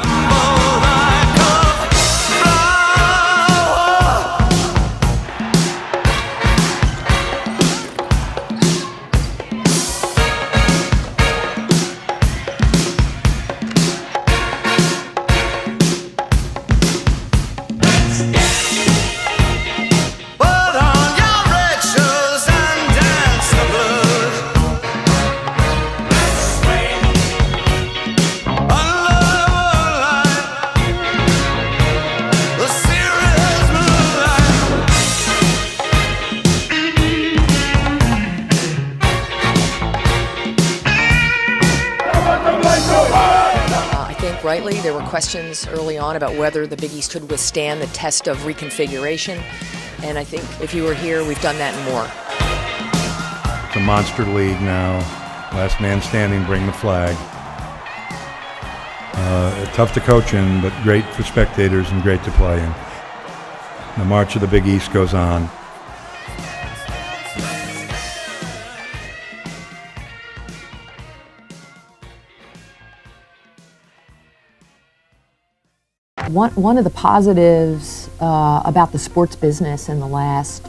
Rightly, there were questions early on about whether the Big East could withstand the test of reconfiguration, and I think if you were here, we've done that and more. It's a monster league now. Last man standing, bring the flag. Tough to coach in, but great for spectators and great to play in. The march of the Big East goes on. One of the positives about the sports business in the last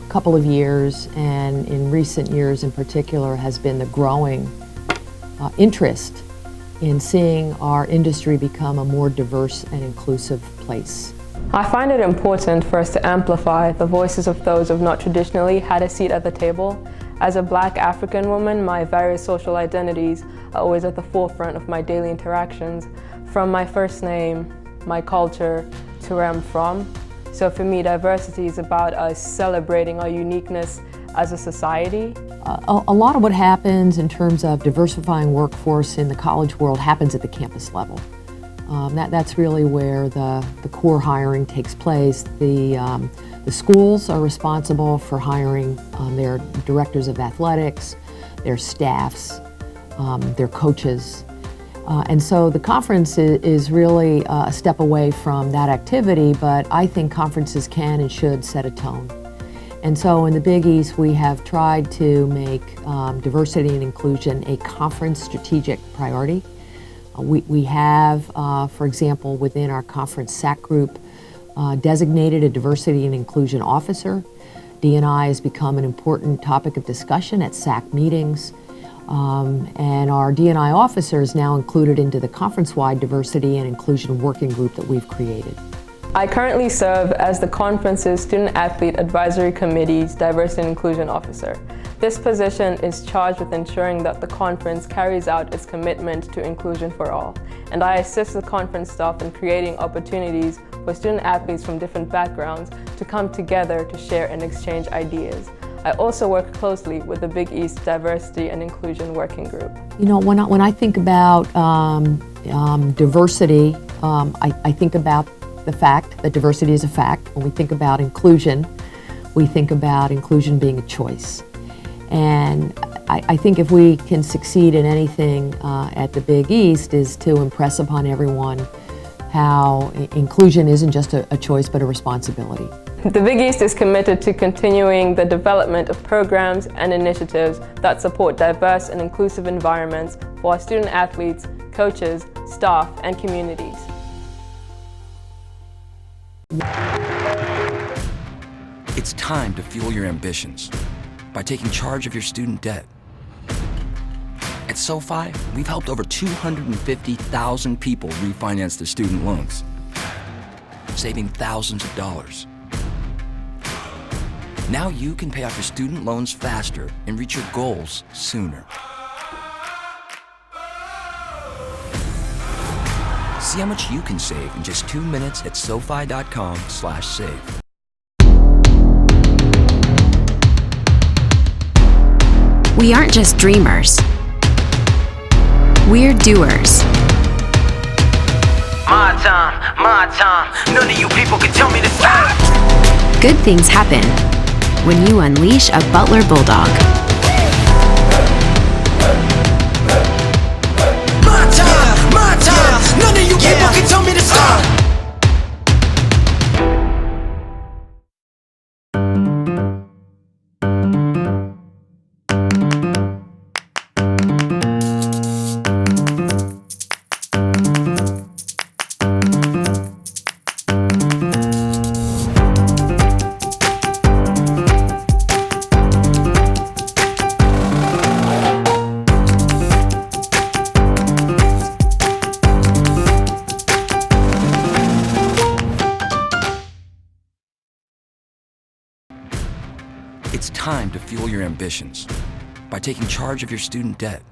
couple of years, and in recent years in particular, has been the growing interest in seeing our industry become a more diverse and inclusive place. I find it important for us to amplify the voices of those who have not traditionally had a seat at the table. As a Black African woman, my various social identities are always at the forefront of my daily interactions, from my first name, my culture, to where I'm from. So for me, diversity is about us celebrating our uniqueness as a society. A lot of what happens in terms of diversifying workforce in the college world happens at the campus level. That's really where the core hiring takes place. The schools are responsible for hiring their directors of athletics, their staffs, their coaches. And so the conference is really a step away from that activity, but I think conferences can and should set a tone. And so in the Big East, we have tried to make diversity and inclusion a conference strategic priority. We have, for example, within our conference SAC group, designated a diversity and inclusion officer. D&I has become an important topic of discussion at SAC meetings. And our D&I officer is now included into the conference-wide diversity and inclusion working group that we've created. I currently serve as the conference's Student Athlete Advisory Committee's Diversity and Inclusion Officer. This position is charged with ensuring that the conference carries out its commitment to inclusion for all. And I assist the conference staff in creating opportunities for student athletes from different backgrounds to come together to share and exchange ideas. I also work closely with the Big East Diversity and Inclusion Working Group. You know, when I think about diversity, I think about the fact that diversity is a fact. When we think about inclusion, we think about inclusion being a choice. And I think if we can succeed in anything at the Big East is to impress upon everyone how inclusion isn't just a choice but a responsibility. The Big East is committed to continuing the development of programs and initiatives that support diverse and inclusive environments for our student athletes, coaches, staff, and communities. It's time to fuel your ambitions by taking charge of your student debt. At SoFi, we've helped over 250,000 people refinance their student loans, saving thousands of dollars. Now you can pay off your student loans faster and reach your goals sooner. See how much you can save in just 2 minutes at SoFi.com/save. We aren't just dreamers. We're doers. My time, none of you people can tell me to stop. Good things happen when you unleash a Butler Bulldog. My time, none of you people can tell me to stop. It's time to fuel your ambitions by taking charge of your student debt.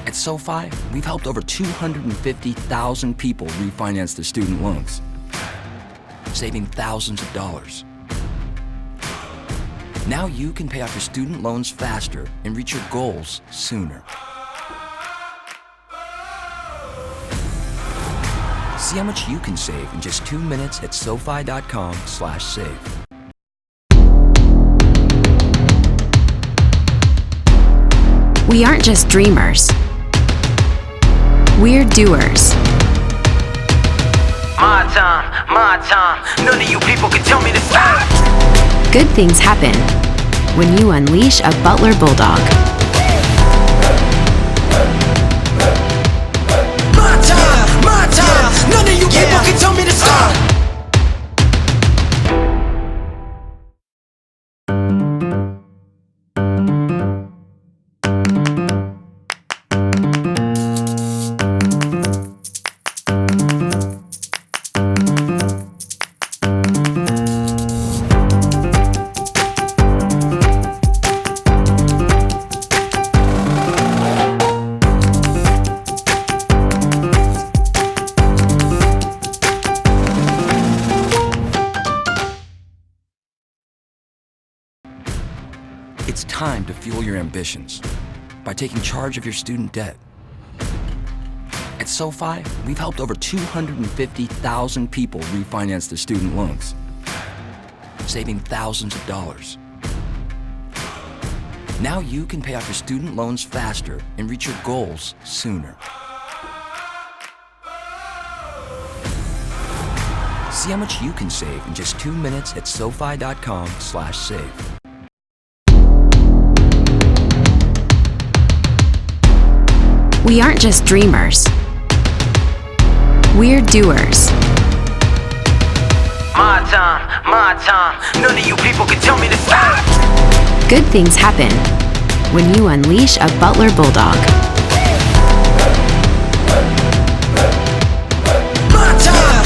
At SoFi, we've helped over 250,000 people refinance their student loans, saving thousands of dollars. Now you can pay off your student loans faster and reach your goals sooner. See how much you can save in just 2 minutes at SoFi.com/save. We aren't just dreamers. We're doers. My time, none of you people can tell me to stop. Good things happen when you unleash a Butler Bulldog. My time, none of you people can tell me to stop. It's time to fuel your ambitions by taking charge of your student debt. At SoFi, we've helped over 250,000 people refinance their student loans, saving thousands of dollars. Now you can pay off your student loans faster and reach your goals sooner. See how much you can save in just 2 minutes at SoFi.com/save. We aren't just dreamers. We're doers. My time, none of you people can tell me to stop. Good things happen when you unleash a Butler Bulldog. My time,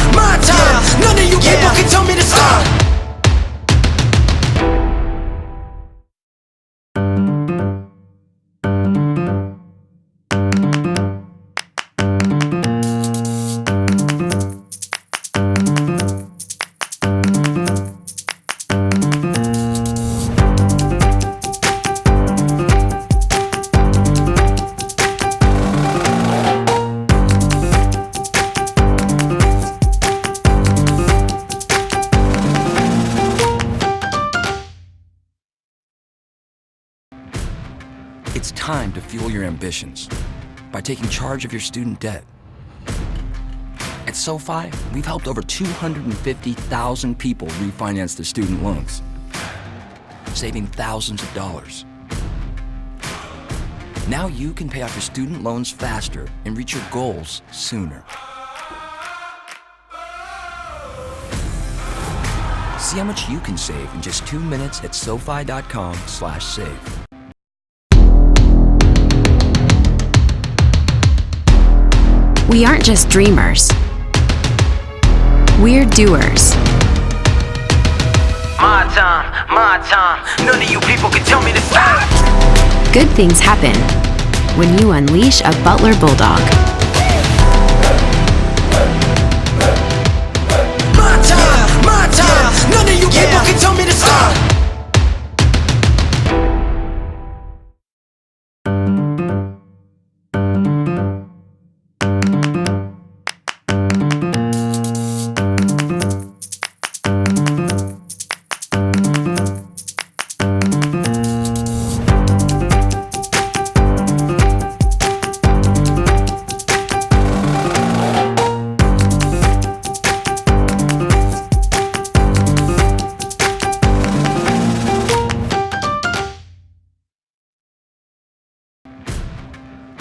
none of you people can tell me to stop. time to fuel your ambitions by taking charge of your student debt. At SoFi, we've helped over 250,000 people refinance their student loans, saving thousands of dollars. Now you can pay off your student loans faster and reach your goals sooner. See how much you can save in just 2 minutes at SoFi.com/save. We aren't just dreamers. We're doers. My time, none of you people can tell me to stop. Good things happen when you unleash a Butler Bulldog. My time, none of you people can tell me to stop.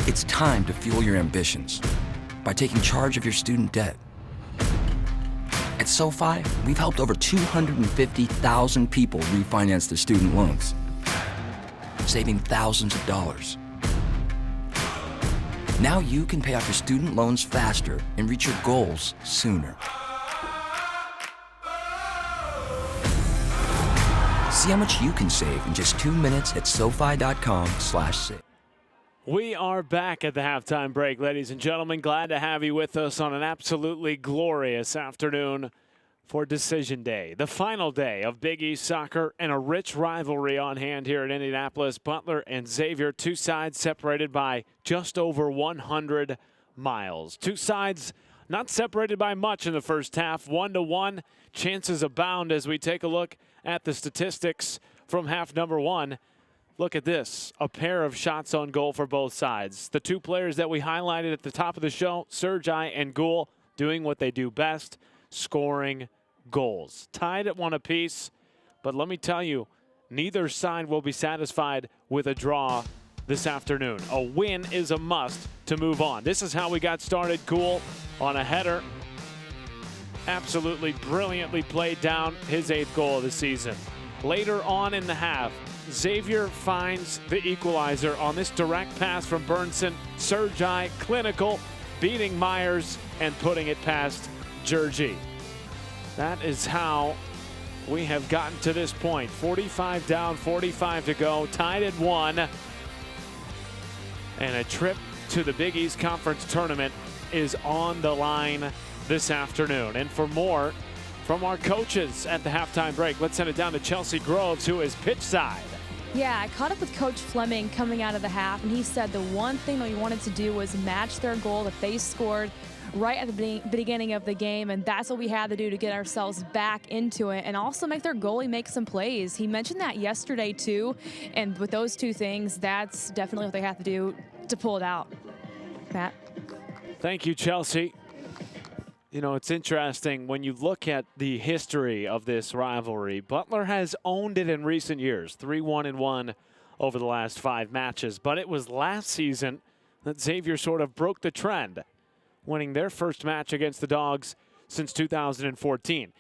It's time to fuel your ambitions by taking charge of your student debt. At SoFi, we've helped over 250,000 people refinance their student loans, saving thousands of dollars. Now you can pay off your student loans faster and reach your goals sooner. See how much you can save in just 2 minutes at SoFi.com/save. We are back at the halftime break, ladies and gentlemen. Glad to have you with us on an absolutely glorious afternoon for Decision Day, the final day of Big East soccer, and a rich rivalry on hand here in Indianapolis. Butler and Xavier, two sides separated by just over 100 miles. Two sides not separated by much in the first half, 1-1. Chances abound as we take a look at the statistics from half number one. Look at this, a pair of shots on goal for both sides. The two players that we highlighted at the top of the show, Sergei and Gul, doing what they do best, scoring goals. Tied at 1 apiece, but let me tell you, neither side will be satisfied with a draw this afternoon. A win is a must to move on. This is how we got started. Gul on a header. Absolutely brilliantly played down his 8th goal of the season. Later on in the half, Xavier finds the equalizer on this direct pass from Burnson. Sergei, clinical, beating Myers and putting it past Georgi. That is how we have gotten to this point. 45 down, 45 to go, tied at 1. And a trip to the Big East Conference Tournament is on the line this afternoon. And for more from our coaches at the halftime break, let's send it down to Chelsea Groves, who is pitch side. Yeah, I caught up with Coach Fleming coming out of the half, and he said the one thing that we wanted to do was match their goal that they scored right at the beginning of the game, and that's what we had to do to get ourselves back into it and also make their goalie make some plays. He mentioned that yesterday too, and with those two things, that's definitely what they have to do to pull it out. Matt? Thank you, Chelsea. You know, it's interesting when you look at the history of this rivalry. Butler has owned it in recent years, 3-1-1 over the last 5 matches. But it was last season that Xavier sort of broke the trend, winning their first match against the Dogs since 2014.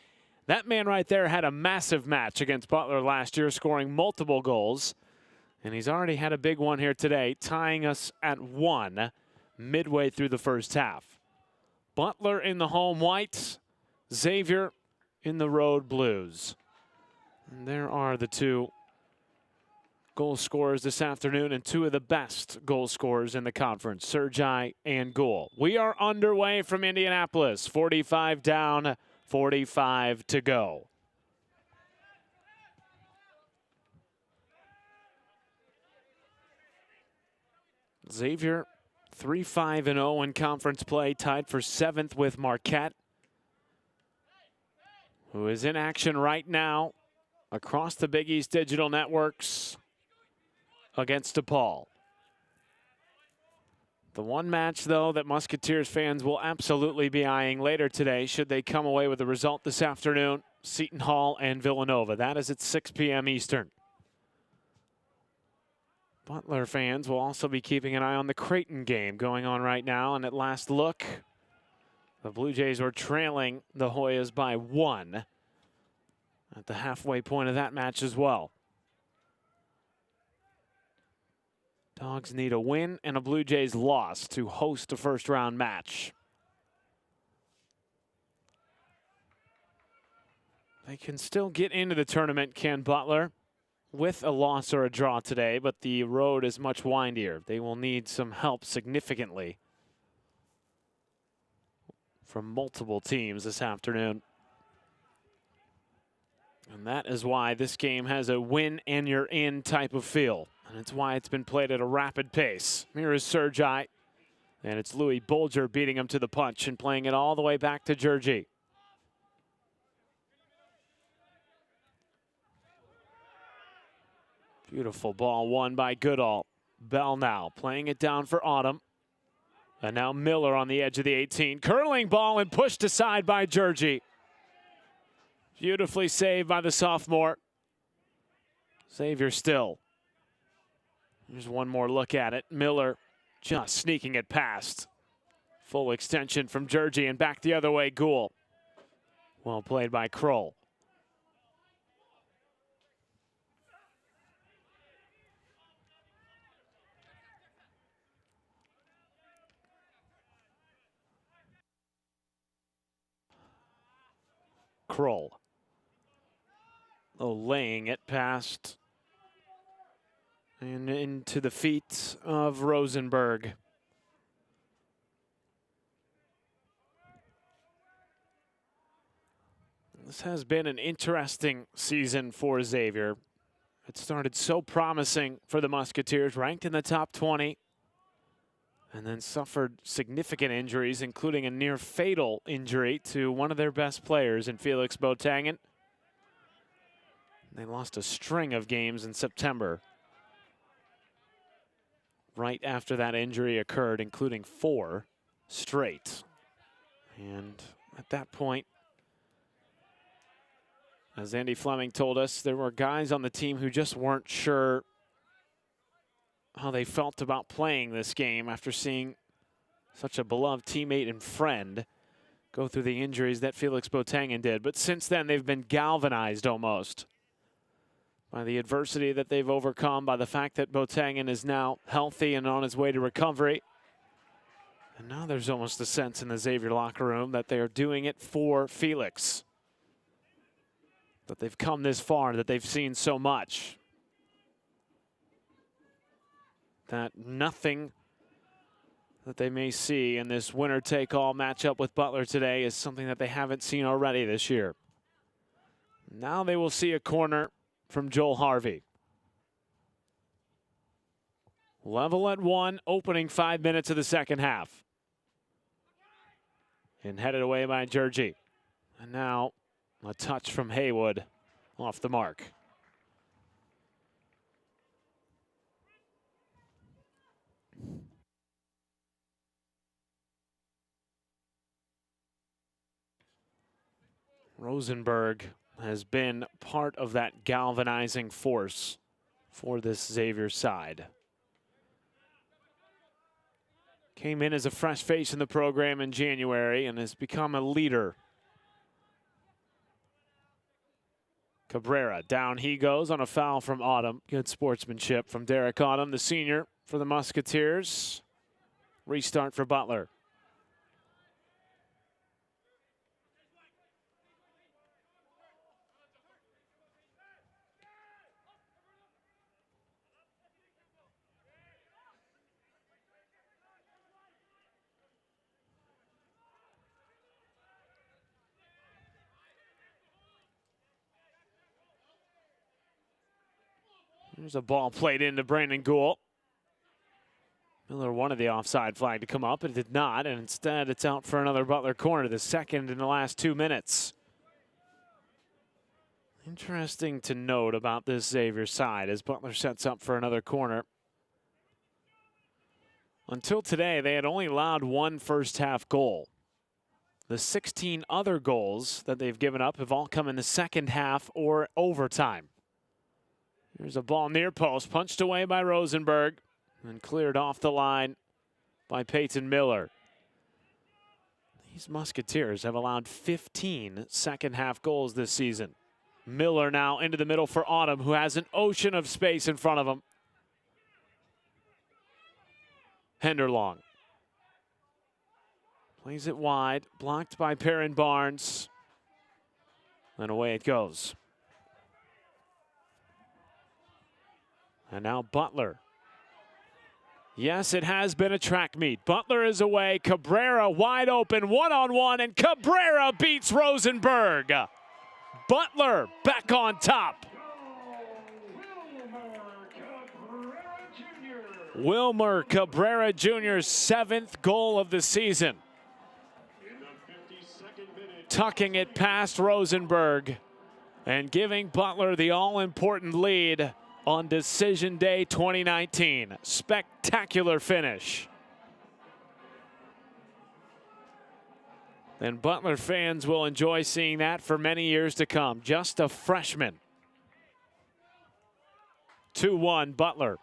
That man right there had a massive match against Butler last year, scoring multiple goals. And he's already had a big one here today, tying us at 1 midway through the first half. Butler in the home whites, Xavier in the road blues. And there are the two goal scorers this afternoon and two of the best goal scorers in the conference, Sergei and Gul. We are underway from Indianapolis, 45 down, 45 to go. Xavier 3-5-0 in conference play, tied for 7th with Marquette, who is in action right now across the Big East digital networks against DePaul. The one match, though, that Musketeers fans will absolutely be eyeing later today, should they come away with a result this afternoon, Seton Hall and Villanova. That is at 6 p.m. Eastern. Butler fans will also be keeping an eye on the Creighton game going on right now. And at last look, the Blue Jays were trailing the Hoyas by 1 at the halfway point of that match as well. Dogs need a win and a Blue Jays loss to host a first-round match. They can still get into the tournament, can Butler, with a loss or a draw today, but the road is much windier. They will need some help significantly from multiple teams this afternoon. And that is why this game has a win and you're in type of feel. And it's why it's been played at a rapid pace. Here is Sergi. And it's Louis Bolger beating him to the punch and playing it all the way back to Georgie. Beautiful ball won by Goodall. Bell now playing it down for Autumn. And now Miller on the edge of the 18. Curling ball and pushed aside by Georgie. Beautifully saved by the sophomore. Xavier still. Here's one more look at it. Miller just sneaking it past. Full extension from Georgie and back the other way, Gould. Well played by Kroll. Kroll. Oh, laying it past and into the feet of Rosenberg. This has been an interesting season for Xavier. It started so promising for the Musketeers, ranked in the top 20, and then suffered significant injuries, including a near fatal injury to one of their best players in Felix Botangen. They lost a string of games in September right after that injury occurred, including 4 straight. And at that point, as Andy Fleming told us, there were guys on the team who just weren't sure how they felt about playing this game after seeing such a beloved teammate and friend go through the injuries that Felix Botangen did. But since then, they've been galvanized almost by the adversity that they've overcome, by the fact that Botangen is now healthy and on his way to recovery. And now there's almost a sense in the Xavier locker room that they are doing it for Felix. That they've come this far, that they've seen so much. That nothing that they may see in this winner-take-all matchup with Butler today is something that they haven't seen already this year. Now they will see a corner from Joel Harvey. Level at 1, opening 5 minutes of the second half. And headed away by Georgie. And now a touch from Haywood off the mark. Rosenberg has been part of that galvanizing force for this Xavier side. Came in as a fresh face in the program in January and has become a leader. Cabrera, down he goes on a foul from Autumn. Good sportsmanship from Derek Autumn, the senior for the Musketeers. Restart for Butler. There's a ball played into Brandon Gould. Miller wanted the offside flag to come up, but it did not, and instead it's out for another Butler corner, the second in the last 2 minutes. Interesting to note about this Xavier side as Butler sets up for another corner. Until today, they had only allowed one first-half goal. The 16 other goals that they've given up have all come in the second half or overtime. Here's a ball near post, punched away by Rosenberg and cleared off the line by Peyton Miller. These Musketeers have allowed 15 second-half goals this season. Miller now into the middle for Autumn, who has an ocean of space in front of him. Henderlong plays it wide, blocked by Perrin Barnes. And away it goes. And now Butler. Yes, it has been a track meet. Butler is away. Cabrera wide open, one-on-one, and Cabrera beats Rosenberg. Butler back on top. Wilmer Cabrera Jr.'s 7th goal of the season. Tucking it past Rosenberg and giving Butler the all-important lead on Decision Day 2019. Spectacular finish. And Butler fans will enjoy seeing that for many years to come. Just a freshman. 2-1 Butler.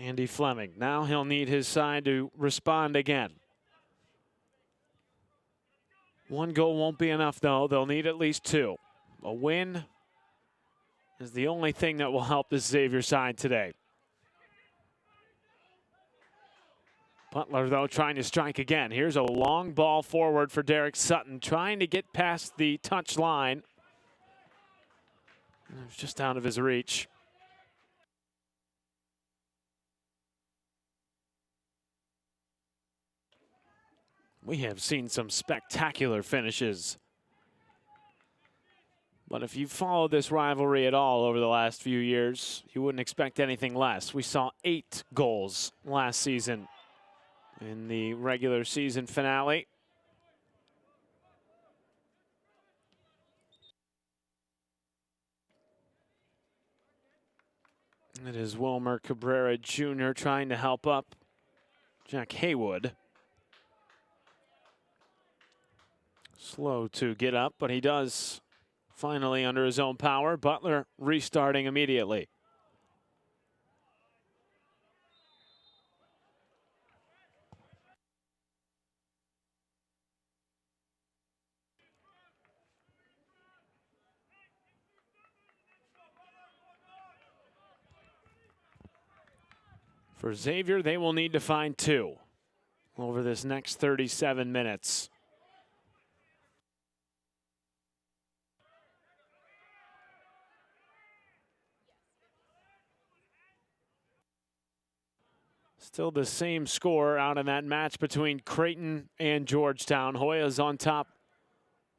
Andy Fleming. Now he'll need his side to respond again. One goal won't be enough, though. They'll need at least two. A win is the only thing that will help this Xavier side today. Butler, though, trying to strike again. Here's a long ball forward for Derek Sutton, trying to get past the touch line. It was just out of his reach. We have seen some spectacular finishes. But if you follow this rivalry at all over the last few years, you wouldn't expect anything less. We saw 8 goals last season in the regular season finale. It is Wilmer Cabrera Jr. trying to help up Jack Haywood. Slow to get up, but he does finally under his own power. Butler restarting immediately. For Xavier, they will need to find 2 over this next 37 minutes. Still the same score out in that match between Creighton and Georgetown. Hoya's on top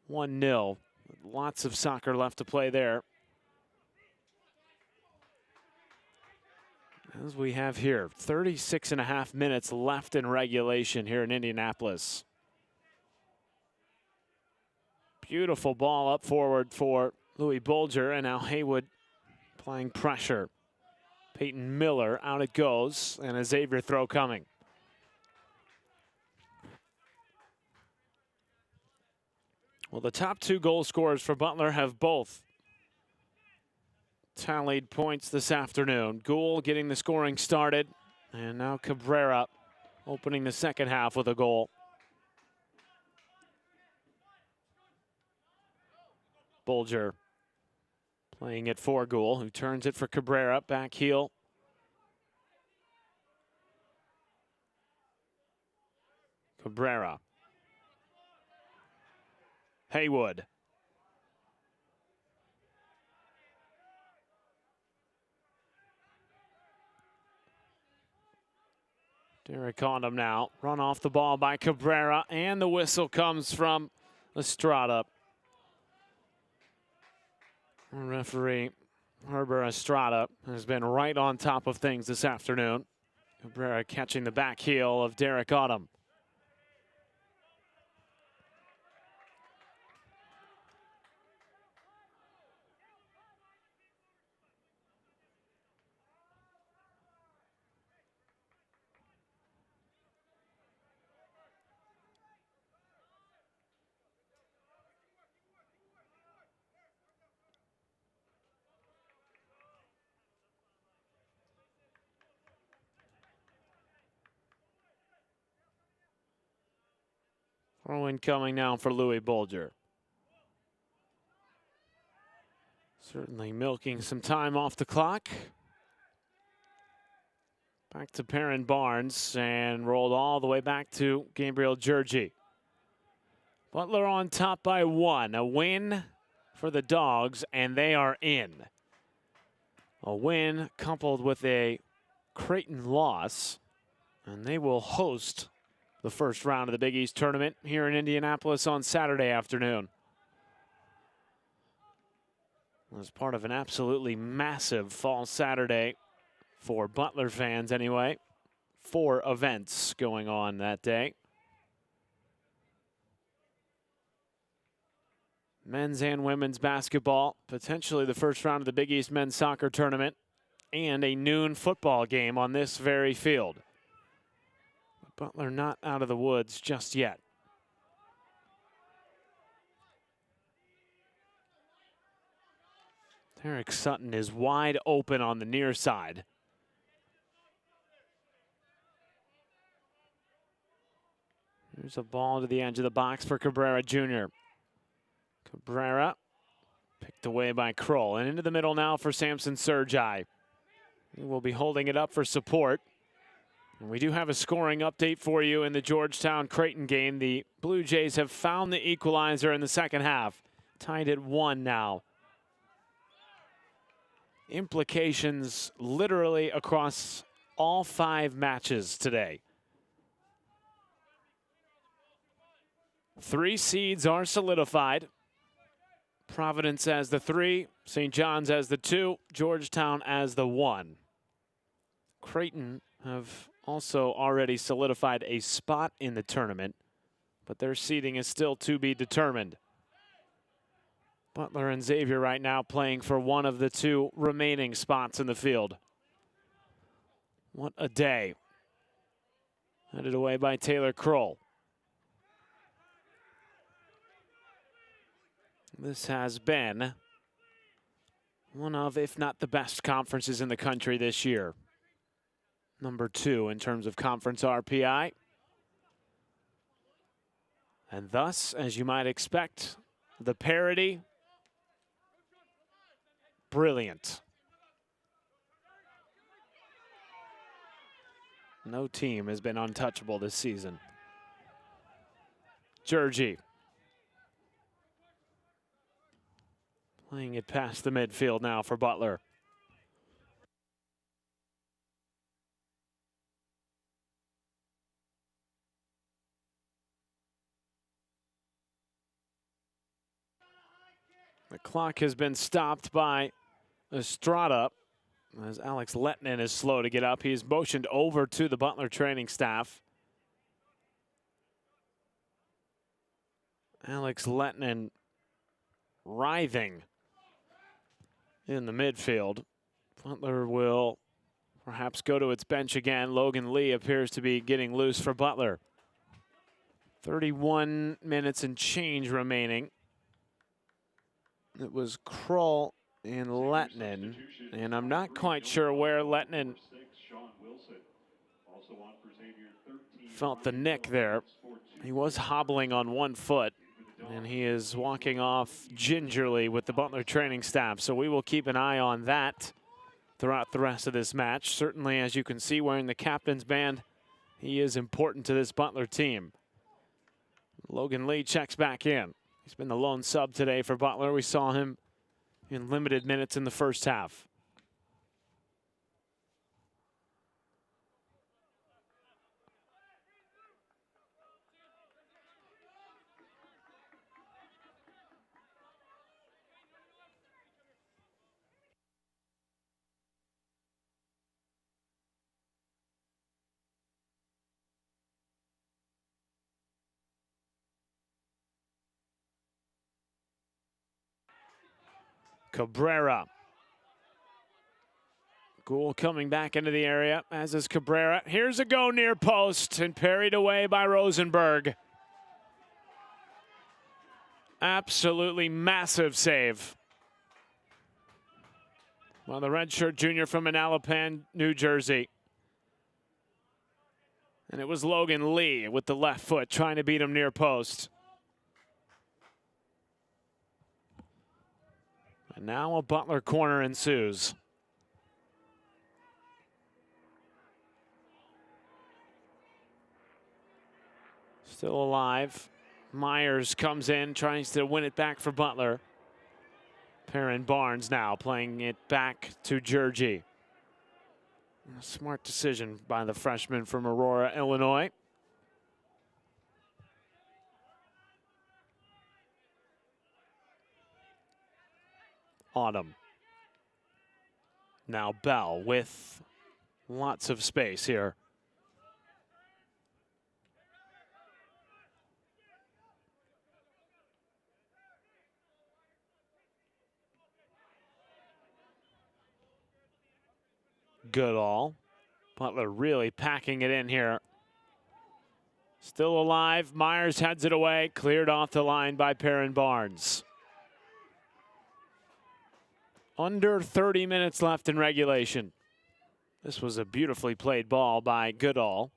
1-0. Lots of soccer left to play there. As we have here, 36.5 minutes left in regulation here in Indianapolis. Beautiful ball up forward for Louis Bolger, and now Haywood applying pressure. Peyton Miller, out it goes, and a Xavier throw coming. Well, the top 2 goal scorers for Butler have both tallied points this afternoon. Gould getting the scoring started, and now Cabrera opening the second half with a goal. Bolger playing it for Gould, who turns it for Cabrera, back heel. Cabrera. Haywood. Derek on him now. Run off the ball by Cabrera, and the whistle comes from Estrada. Referee Herbert Estrada has been right on top of things this afternoon. Cabrera catching the back heel of Derek Autumn. Throw in coming now for Louis Bolger. Certainly milking some time off the clock. Back to Perrin Barnes and rolled all the way back to Gabriel Georgi. Butler on top by 1. A win for the Dogs, and they are in. A win coupled with a Creighton loss, and they will host the first round of the Big East tournament here in Indianapolis on Saturday afternoon. As part of an absolutely massive fall Saturday for Butler fans anyway. 4 events going on that day. Men's and women's basketball, potentially the first round of the Big East men's soccer tournament, and a noon football game on this very field. Butler not out of the woods just yet. Derek Sutton is wide open on the near side. Here's a ball to the edge of the box for Cabrera Jr. Cabrera picked away by Kroll, and into the middle now for Samson Sergi. He will be holding it up for support. And we do have a scoring update for you in the Georgetown-Creighton game. The Blue Jays have found the equalizer in the second half. Tied at 1 now. Implications literally across all 5 matches today. 3 seeds are solidified. Providence as the 3, St. John's as the 2, Georgetown as the 1. Creighton have also already solidified a spot in the tournament, but their seeding is still to be determined. Butler and Xavier right now playing for one of the 2 remaining spots in the field. What a day. Headed away by Taylor Kroll. This has been one of, if not the best conferences in the country this year. Number 2 in terms of conference RPI. And thus, as you might expect, the parity, brilliant. No team has been untouchable this season. Georgi. Playing it past the midfield now for Butler. The clock has been stopped by Estrada as Alex Lettinen is slow to get up. He's motioned over to the Butler training staff. Alex Lettinen writhing in the midfield. Butler will perhaps go to its bench again. Logan Lee appears to be getting loose for Butler. 31 minutes and change remaining. It was Kroll and Lettinen, and I'm not quite sure where Lettinen felt the nick there. He was hobbling on 1 foot, and he is walking off gingerly with the Butler training staff. So we will keep an eye on that throughout the rest of this match. Certainly, as you can see, wearing the captain's band, he is important to this Butler team. Logan Lee checks back in. He's been the lone sub today for Butler. We saw him in limited minutes in the first half. Cabrera. Gould coming back into the area, as is Cabrera. Here's a go near post and parried away by Rosenberg. Absolutely massive save. Well, the redshirt junior from Manalapan, New Jersey. And it was Logan Lee with the left foot trying to beat him near post. And now a Butler corner ensues. Still alive. Myers comes in, tries to win it back for Butler. Perrin Barnes now playing it back to Georgie. A smart decision by the freshman from Aurora, Illinois. Autumn. Now Bell with lots of space here. Goodall. Butler really packing it in here. Still alive. Myers heads it away. Cleared off the line by Perrin Barnes. Under 30 minutes left in regulation. This was a beautifully played ball by Goodall.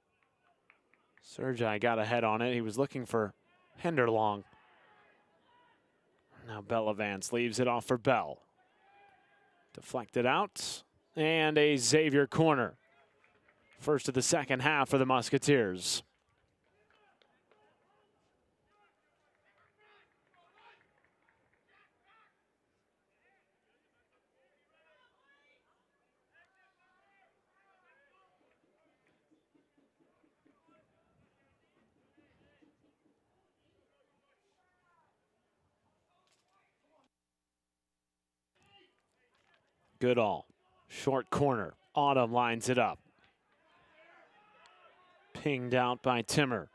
Sergi got ahead on it. He was looking for Henderlong. Now Bellavance leaves it off for Bell. Deflected out. And a Xavier corner. First of the second half for the Musketeers. Goodall. Short corner. Autumn lines it up. Pinged out by Timmer.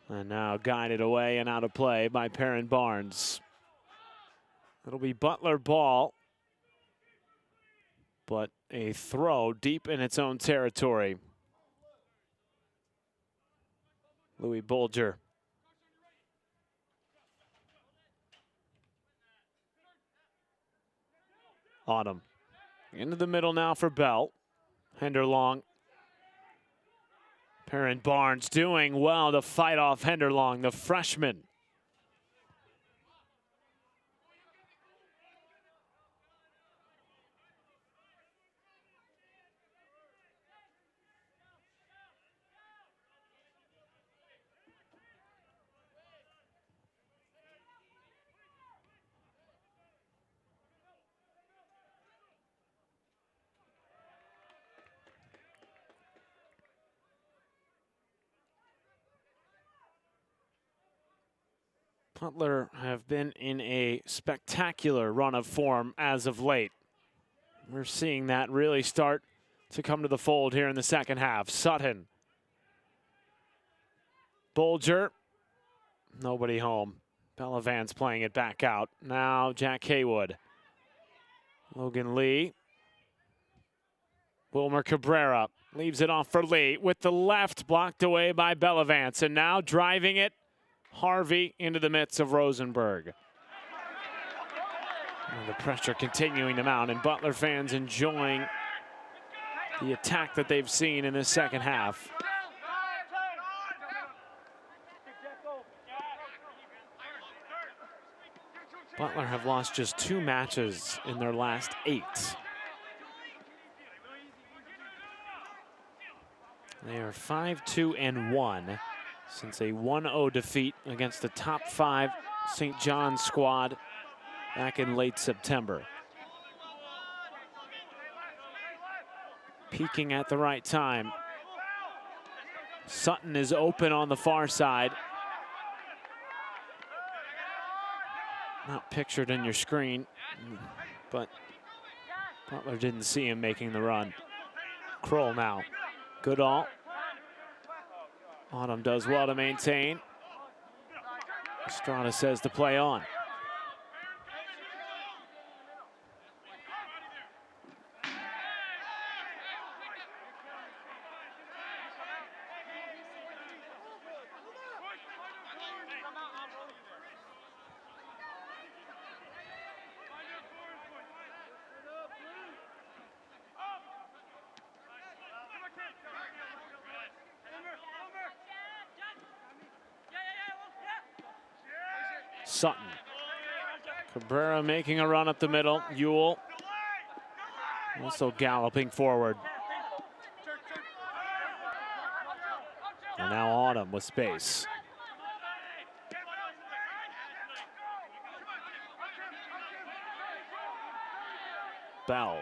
And now guided away and out of play by Perrin Barnes. It'll be Butler ball, but a throw deep in its own territory. Louis Bolger. Autumn. Into the middle now for Bell. Henderlong. Perrin Barnes doing well to fight off Henderlong, the freshman. Butler have been in a spectacular run of form as of late. We're seeing that really start to come to the fold here in the second half. Sutton. Bolger. Nobody home. Bellavance playing it back out. Now Jack Haywood. Logan Lee. Wilmer Cabrera leaves it off for Lee with the left blocked away by Bellavance. And now driving it. Harvey into the midst of Rosenberg. And the pressure continuing to mount, and Butler fans enjoying the attack that they've seen in this second half. Butler have lost just 2 matches in their last 8. They are 5-2-1. Since a 1-0 defeat against the top 5 St. John's squad back in late September. Peaking at the right time. Sutton is open on the far side. Not pictured in your screen, but Butler didn't see him making the run. Kroll now. Goodall. Autumn does well to maintain. Estrada says to play on. Sutton. Cabrera making a run up the middle. Ewell also galloping forward. And now Autumn with space. Bell.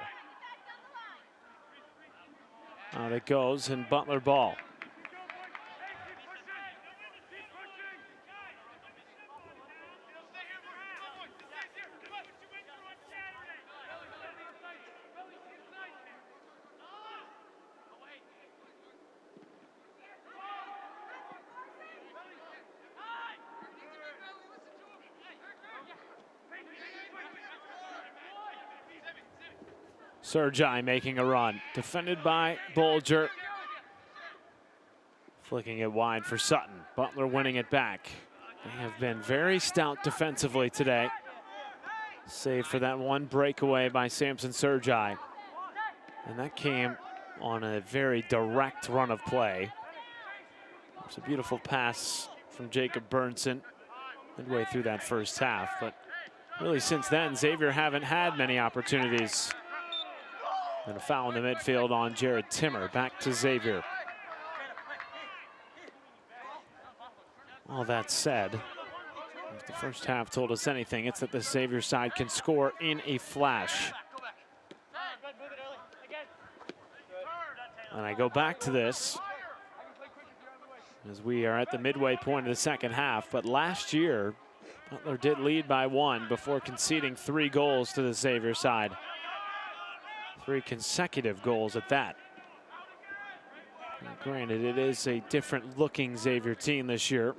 Out it goes, and Butler ball. Sergi making a run, defended by Bolger. Flicking it wide for Sutton. Butler winning it back. They have been very stout defensively today. Save for that one breakaway by Samson Sergi. And that came on a very direct run of play. It's a beautiful pass from Jacob Burnson midway through that first half. But really since then, Xavier haven't had many opportunities. And a foul in the midfield on Jared Timmer. Back to Xavier. All that said, if the first half told us anything, it's that the Xavier side can score in a flash. And I go back to this as we are at the midway point of the second half. But last year, Butler did lead by 1 before conceding 3 goals to the Xavier side. 3 consecutive goals at that. And granted, it is a different looking Xavier team this year,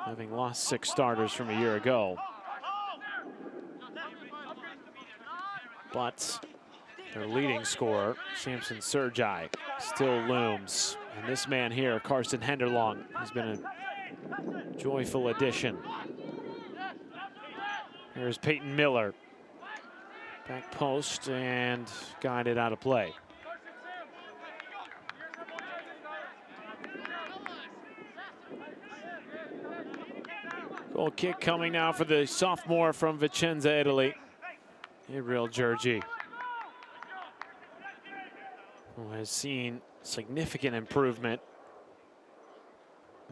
having lost 6 starters from a year ago. But their leading scorer, Samson Sergi, still looms. And this man here, Carson Henderlong, has been a joyful addition. Here's Peyton Miller. Back post and guided out of play. Goal kick coming now for the sophomore from Vicenza, Italy, Gabriel Giorgi, who has seen significant improvement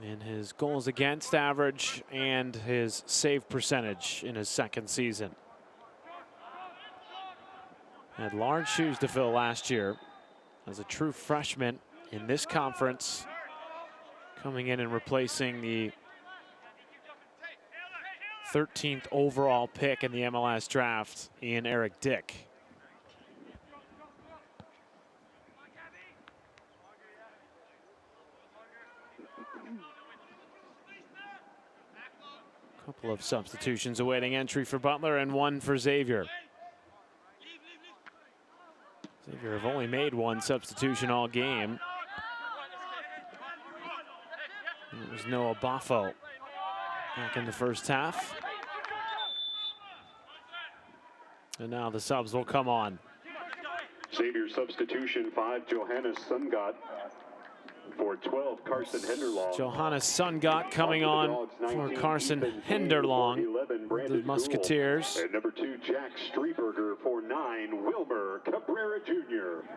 in his goals against average and his save percentage in his second season. Had large shoes to fill last year as a true freshman in this conference, coming in and replacing the 13th overall pick in the MLS draft, Ian Eric Dick. A couple of substitutions awaiting entry for Butler and 1 for Xavier. Xavier have only made 1 substitution all game. And it was Noah Boffo back in the first half. And now the subs will come on. Xavier substitution 5, Johannes Sundgaard. For 12, Carson Henderlong. Johannes Sundgaard coming on for Carson Henderlong, the Musketeers. And number 2, Jack Streberger. For 9, Wilmer Cabrera Jr.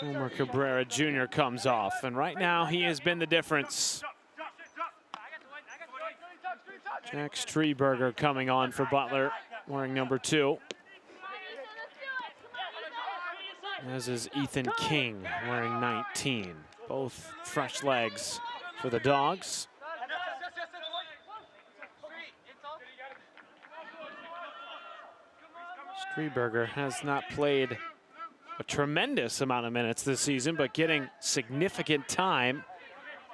Wilmer Cabrera Jr. comes off, and right now he has been the difference. Jack Streberger coming on for Butler, wearing number 2. As is Ethan King, wearing 19. Both fresh legs for the Dogs. Streberger has not played a tremendous amount of minutes this season, but getting significant time.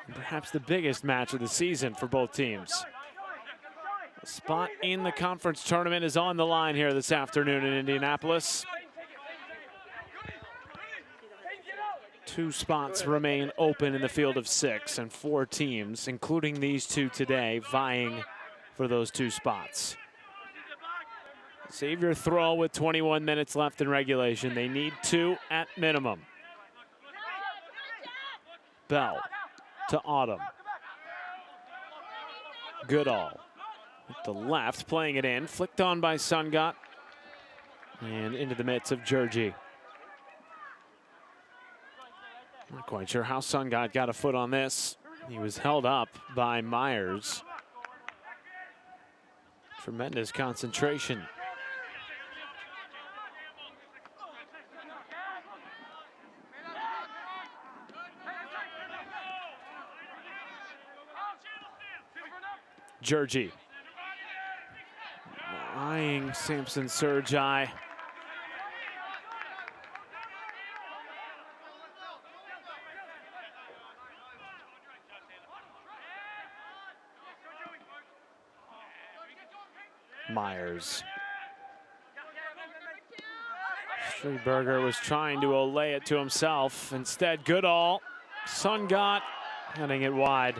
And perhaps the biggest match of the season for both teams. A spot in the conference tournament is on the line here this afternoon in Indianapolis. 2 spots remain open in the field of 6, and 4 teams, including these 2 today, vying for those 2 spots. Xavier throw with 21 minutes left in regulation. They need 2 at minimum. Bell to Autumn. Goodall. With the left, playing it in, flicked on by Sungot. And into the midst of Georgie. Not quite sure how Sungot got a foot on this. He was held up by Myers. Tremendous concentration. Georgie. Eyeing Samson Sergi. Myers. Streberger was trying to lay it to himself. Instead, Goodall. Sungot heading it wide.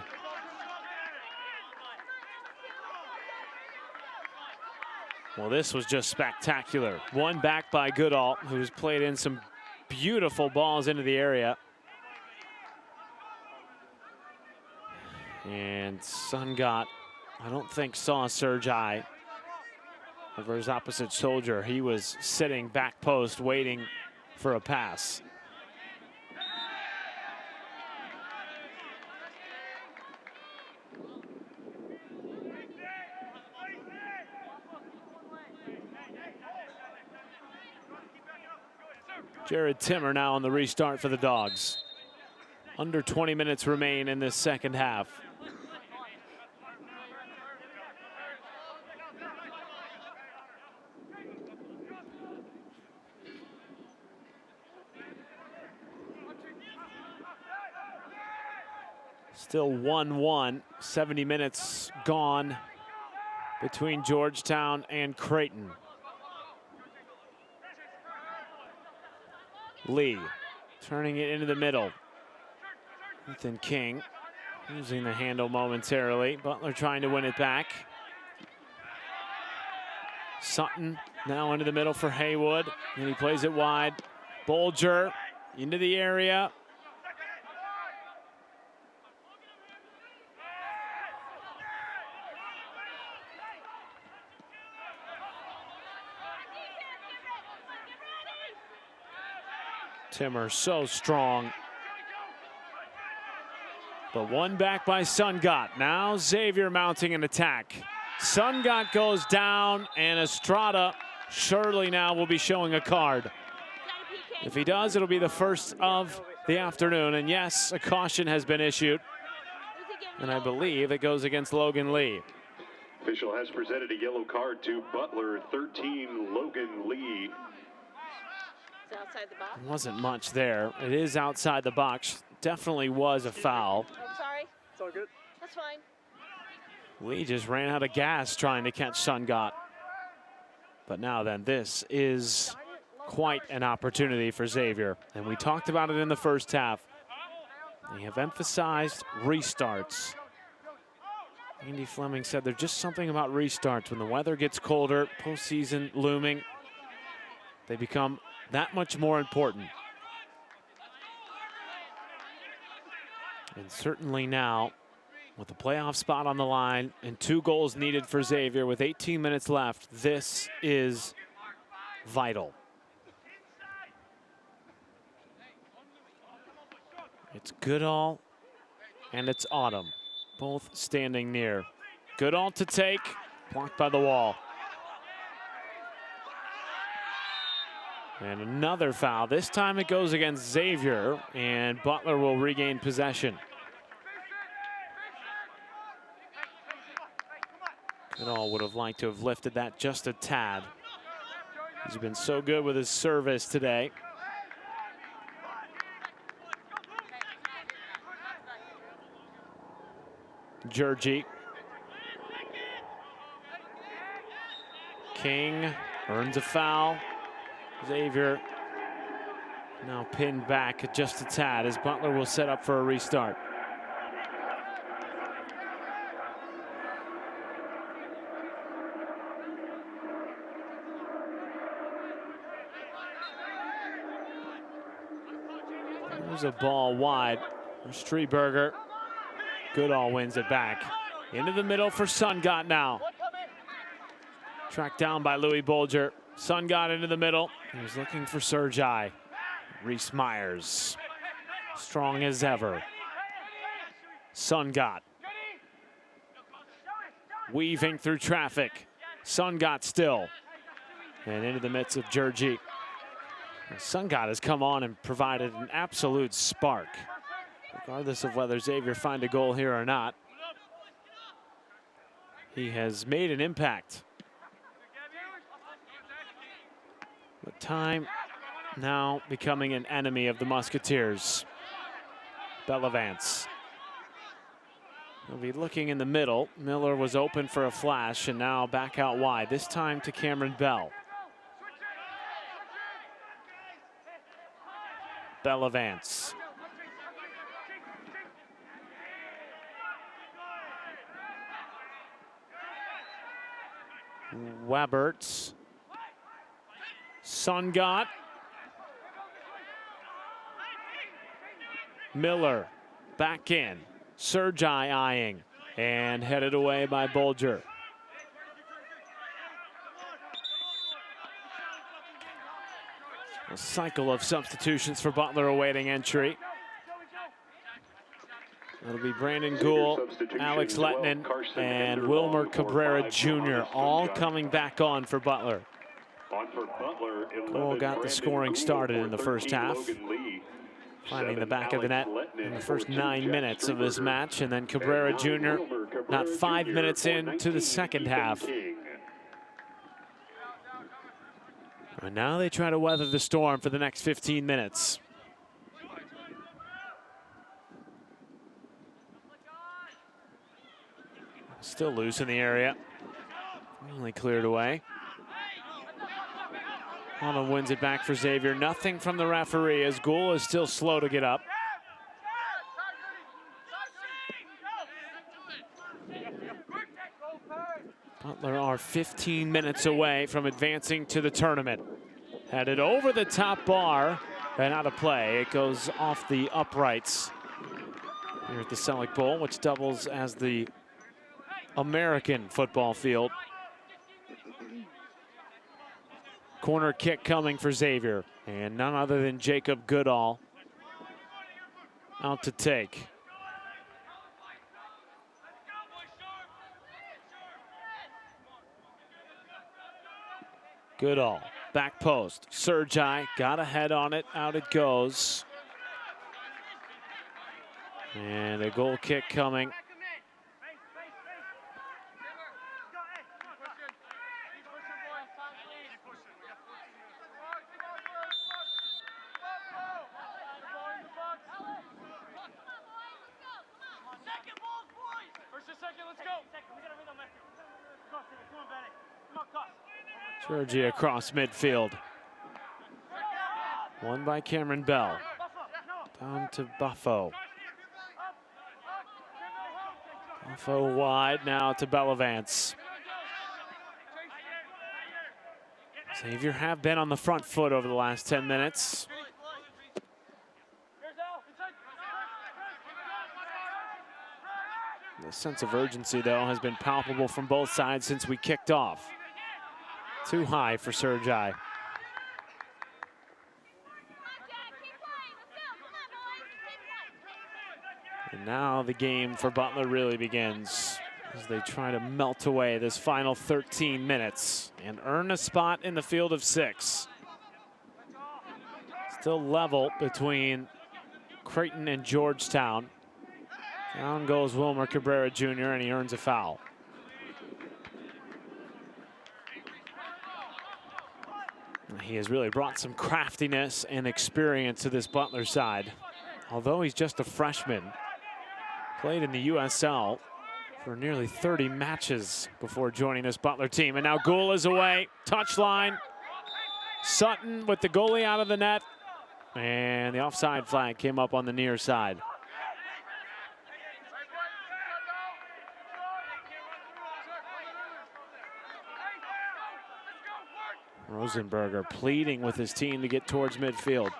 Well, this was just spectacular. One back by Goodall, who's played in some beautiful balls into the area. And Sungot, I don't think saw Sergi over his opposite shoulder. He was sitting back post waiting for a pass. Jared Timmer now on the restart for the Dogs. Under 20 minutes remain in this second half. Still 1-1, 70 minutes gone between Georgetown and Creighton. Lee turning it into the middle. Ethan King using the handle momentarily. Butler trying to win it back. Sutton now into the middle for Haywood, and he plays it wide. Bolger into the area. Timmer so strong. But one back by Sungot. Now Xavier mounting an attack. Sungot goes down, and Estrada surely now will be showing a card. If he does, it'll be the first of the afternoon. And yes, a caution has been issued. And I believe it goes against Logan Lee. Official has presented a yellow card to Butler, 13, Logan Lee. It's outside the box. Wasn't much there. It is outside the box. Definitely was a foul. I'm sorry. It's all good. That's fine. Lee just ran out of gas trying to catch Sungot. But now then, this is quite an opportunity for Xavier. And we talked about it in the first half. They have emphasized restarts. Andy Fleming said there's just something about restarts. When the weather gets colder, postseason looming, they become that much more important. And certainly now, with the playoff spot on the line and 2 goals needed for Xavier with 18 minutes left, this is vital. It's Goodall and it's Autumn, both standing near. Goodall to take, blocked by the wall. And another foul. This time it goes against Xavier, and Butler will regain possession. Goodall would have liked to have lifted that just a tad. He's been so good with his service today. Georgie. King earns a foul. Xavier now pinned back just a tad as Butler will set up for a restart. There's a ball wide for Streberger. Goodall wins it back. Into the middle for Sungot now. Tracked down by Louis Bolger. Sun got into the middle. He was looking for Sergi. Reese Myers, strong as ever. Sun got. Weaving through traffic. Sun got still. And into the midst of Georgie. Sun got has come on and provided an absolute spark. Regardless of whether Xavier find a goal here or not, he has made an impact. But time now becoming an enemy of the Musketeers. Bellavance. He'll be looking in the middle. Miller was open for a flash and now back out wide, this time to Cameron Bell. Bellavance. Weberts. Sun got. Miller back in. Sergi eyeing and headed away by Bolger. A cycle of substitutions for Butler awaiting entry. It'll be Brandon Gould, Alex Lettinen, and Wilmer Cabrera Jr. all coming back on for Butler. Gould got the scoring started in the first half, finding the back of the net in the first 9 minutes of this match, and then Cabrera Jr. not 5 minutes into the second half. And now they try to weather the storm for the next 15 minutes. Still loose in the area. Finally cleared away. Holland wins it back for Xavier. Nothing from the referee as Gould is still slow to get up. Butler are 15 minutes away from advancing to the tournament. Headed over the top bar and out of play. It goes off the uprights here at the Selleck Bowl, which doubles as the American football field. Corner kick coming for Xavier, and none other than Jacob Goodall out to take. Goodall, back post. Sergi got a head on it, out it goes. And a goal kick coming. Georgie across midfield. Won by Cameron Bell. Down to Buffo. Buffo wide now to Bellavance. Xavier have been on the front foot over the last 10 minutes. The sense of urgency, though, has been palpable from both sides since we kicked off. Too high for Sergi. And now the game for Butler really begins as they try to melt away this final 13 minutes and earn a spot in the field of 6. Still level between Creighton and Georgetown. Down goes Wilmer Cabrera Jr. and he earns a foul. He has really brought some craftiness and experience to this Butler side. Although he's just a freshman, played in the USL for nearly 30 matches before joining this Butler team. And now Gould is away, touchline. Sutton with the goalie out of the net. And the offside flag came up on the near side. Rosenberger pleading with his team to get towards midfield.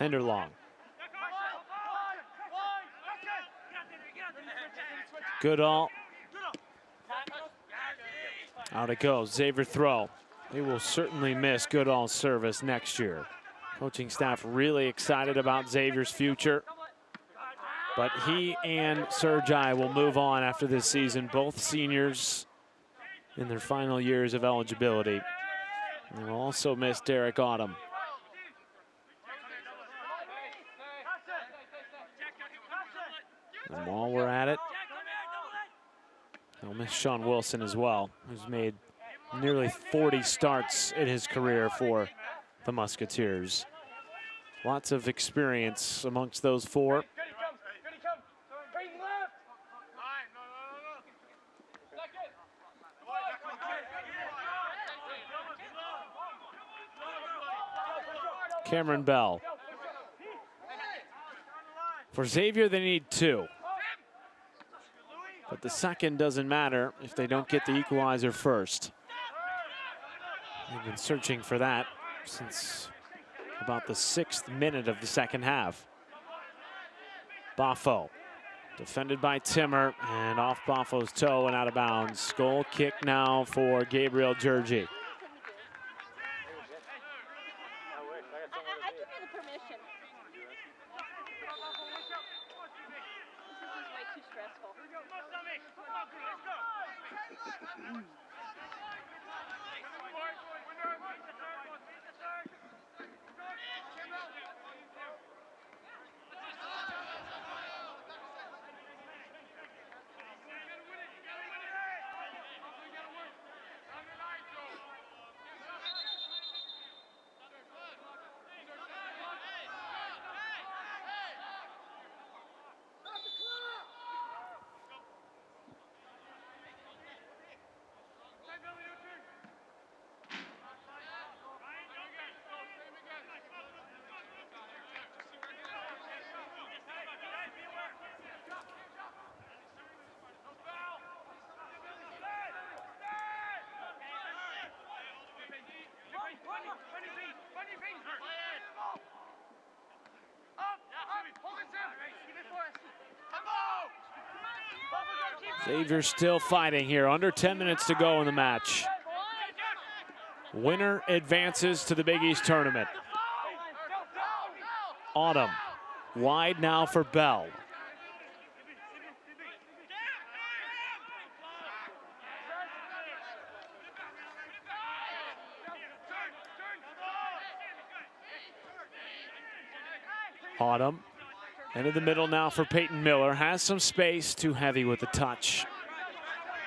Henderlong. Goodall. Out it goes. Xavier throw. They will certainly miss Goodall's service next year. Coaching staff really excited about Xavier's future. But he and Sergi will move on after this season. Both seniors in their final years of eligibility. And we'll also miss Derek Autumn. And while we're at it, they'll miss Sean Wilson as well, who's made nearly 40 starts in his career for the Musketeers. Lots of experience amongst those four. Cameron Bell. For Xavier, they need 2. But the second doesn't matter if they don't get the equalizer first. They've been searching for that since about the 6th minute of the second half. Boffo, defended by Timmer, and off Boffo's toe and out of bounds. Goal kick now for Gabriel Georgi. Xavier still fighting here. Under 10 minutes to go in the match. Winner advances to the Big East tournament. Autumn wide now for Bell. Autumn into the middle now for Peyton Miller. Has some space, too heavy with the touch.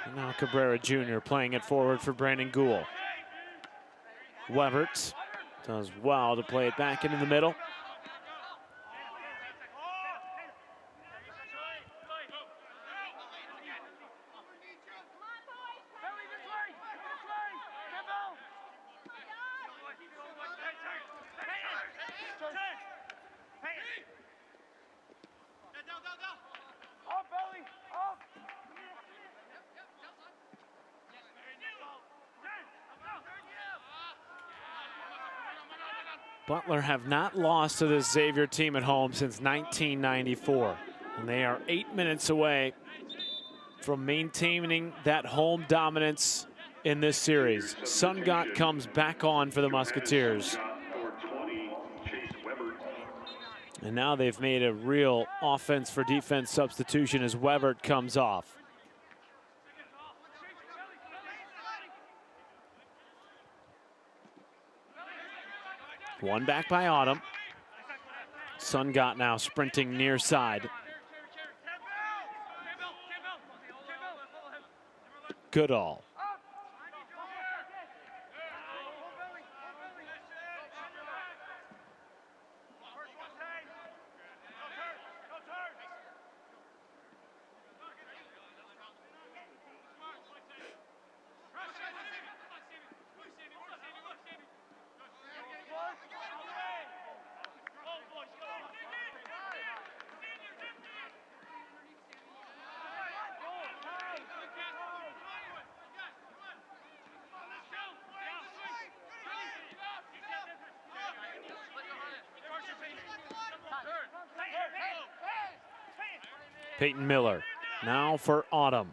And now Cabrera Jr. playing it forward for Brandon Gould. Webert does well to play it back into the middle. Butler have not lost to this Xavier team at home since 1994. And they are 8 minutes away from maintaining that home dominance in this series. Sungott comes back on for the Musketeers. And now they've made a real offense for defense substitution as Webert comes off. One back by Autumn. Sungott now sprinting near side. Goodall. Peyton Miller now for Autumn.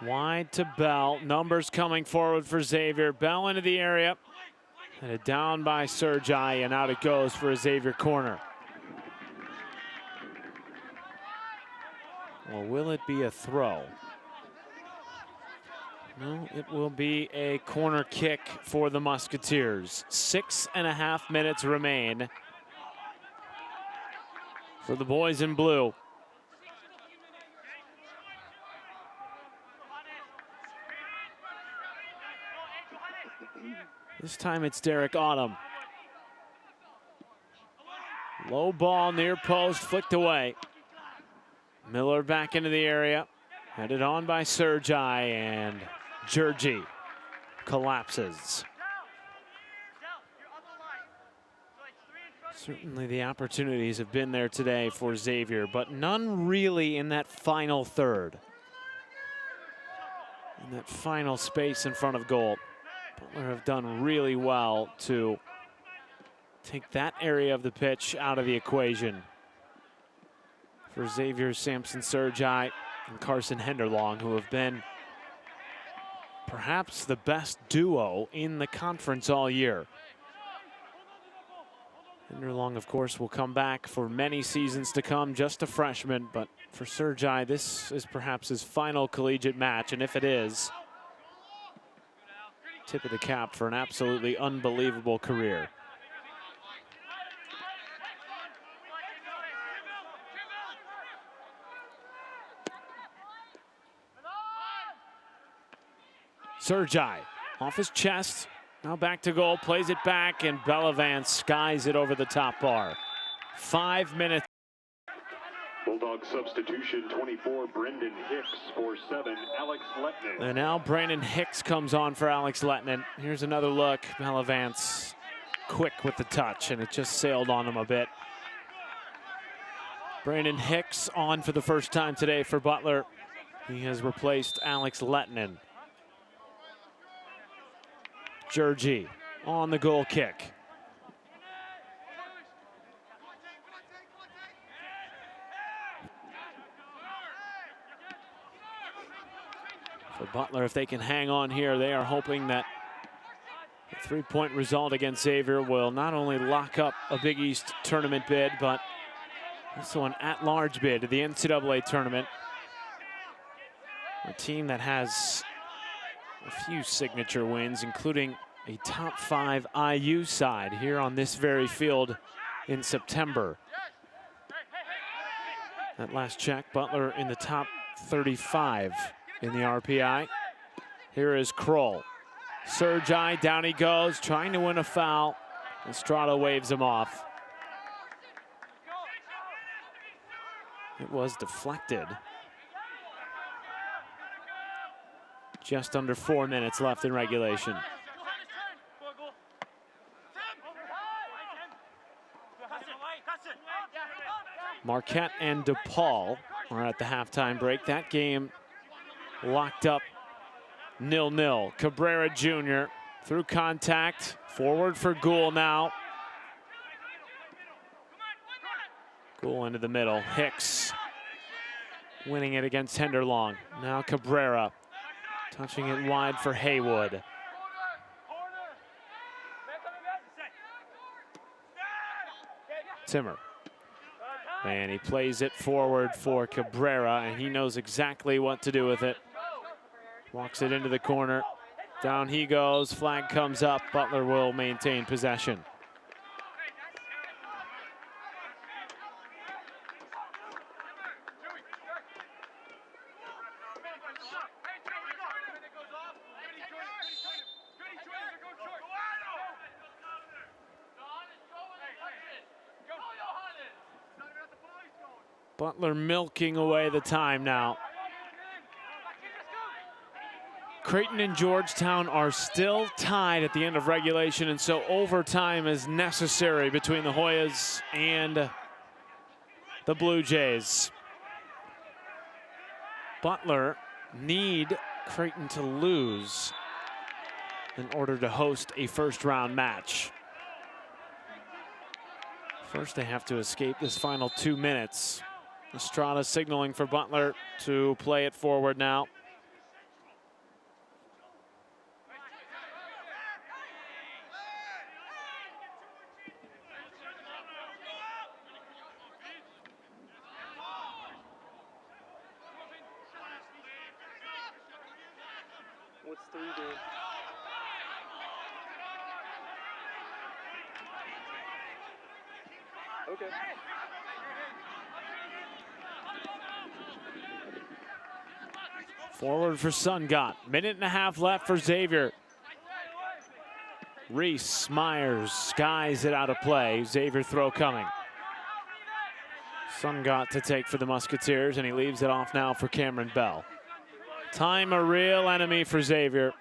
Wide to Bell. Numbers coming forward for Xavier. Bell into the area. Headed down by Sergi, and out it goes for a Xavier corner. Well, will it be a throw? No, it will be a corner kick for the Musketeers. 6.5 minutes remain for the boys in blue. This time it's Derek Autumn. Low ball near post, flicked away. Miller back into the area. Headed on by Sergi, and Georgie collapses. Certainly the opportunities have been there today for Xavier, but none really in that final third. In that final space in front of goal. Butler have done really well to take that area of the pitch out of the equation. For Xavier, Samson Sergi and Carson Henderlong, who have been perhaps the best duo in the conference all year. Henderlong, of course, will come back for many seasons to come, just a freshman, but for Sergi, this is perhaps his final collegiate match, and if it is, tip of the cap for an absolutely unbelievable career. Sergi off his chest, now back to goal, plays it back, and Bellavance skies it over the top bar. 5 minutes. Bulldog substitution, 24, Brendan Hicks. For 7, Alex Letnan. And now Brandon Hicks comes on for Alex Letnan. Here's another look. Bellavance quick with the touch, and it just sailed on him a bit. Brandon Hicks on for the first time today for Butler. He has replaced Alex Letnan. Georgie on the goal kick. For Butler, if they can hang on here, they are hoping that the 3-point result against Xavier will not only lock up a Big East tournament bid, but also an at-large bid to the NCAA tournament. A team that has a few signature wins, including a top 5 IU side here on this very field in September. At last check, Butler in the top 35 in the RPI. Here is Kroll. Sergi, down he goes, trying to win a foul. Estrada waves him off. It was deflected. Just under 4 minutes left in regulation. Marquette and DePaul are at the halftime break. That game locked up 0-0. Cabrera Jr. through contact. Forward for Gould now. Gould into the middle. Hicks winning it against Henderlong. Now Cabrera touching it wide for Haywood. Timmer. And he plays it forward for Cabrera, and he knows exactly what to do with it. Walks it into the corner. Down he goes. Flag comes up. Butler will maintain possession. Butler milking away the time now. Creighton and Georgetown are still tied at the end of regulation, and so overtime is necessary between the Hoyas and the Blue Jays. Butler need Creighton to lose in order to host a first-round match. First, they have to escape this final 2 minutes Estrada signaling for Butler to play it forward now. What's 3 doing? Okay. Forward for Sungott. Minute and a half left for Xavier. Reese, Myers, skies it out of play. Xavier throw coming. Sungott to take for the Musketeers, and he leaves it off now for Cameron Bell. Time a real enemy for Xavier.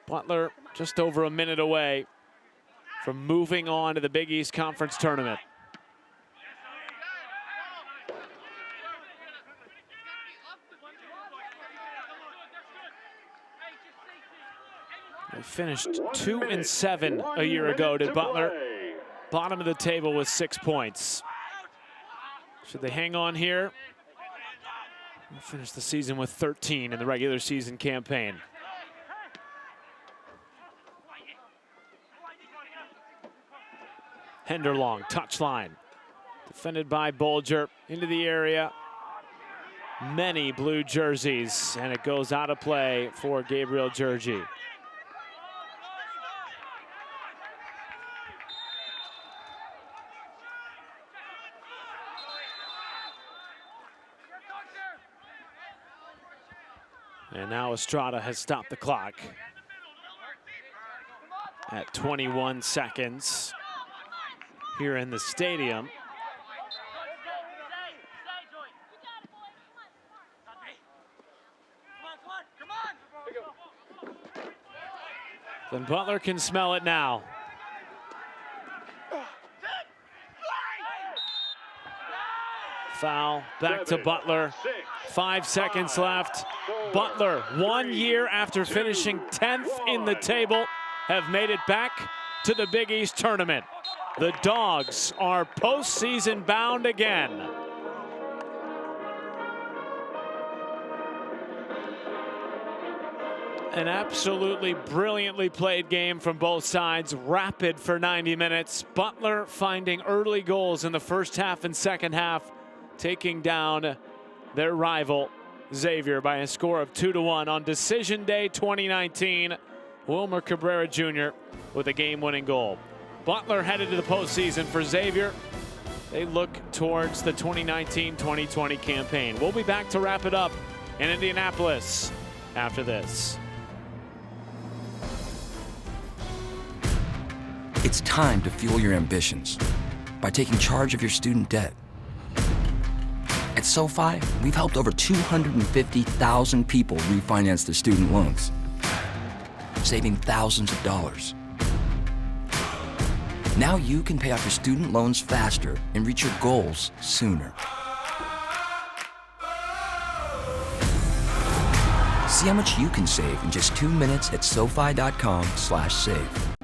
Butler just over a minute away from moving on to the Big East Conference Tournament. They finished 2-7 a year ago, did Butler. Bottom of the table with 6 points. Should they hang on here? We'll finish the season with 13 in the regular season campaign. Henderlong, touchline. Defended by Bolger, into the area. Many blue jerseys, and it goes out of play for Gabriel Gergi. And now Estrada has stopped the clock at 21 seconds here in the stadium. Then Butler can smell it now. Foul, back to Butler. 5 seconds left. Butler, 1 year after finishing 10th in the table, have made it back to the Big East tournament. The Dogs are postseason bound again. An absolutely brilliantly played game from both sides, rapid for 90 minutes. Butler finding early goals in the first half and second half, taking down their rival Xavier by a score of 2-1 on Decision Day 2019. Wilmer Cabrera Jr. with a game-winning goal. Butler headed to the postseason. For Xavier, they look towards the 2019-2020 campaign. We'll be back to wrap it up in Indianapolis after this. It's time to fuel your ambitions by taking charge of your student debt. At SoFi, we've helped over 250,000 people refinance their student loans, saving thousands of dollars. Now you can pay off your student loans faster and reach your goals sooner. See how much you can save in just 2 minutes at SoFi.com/save.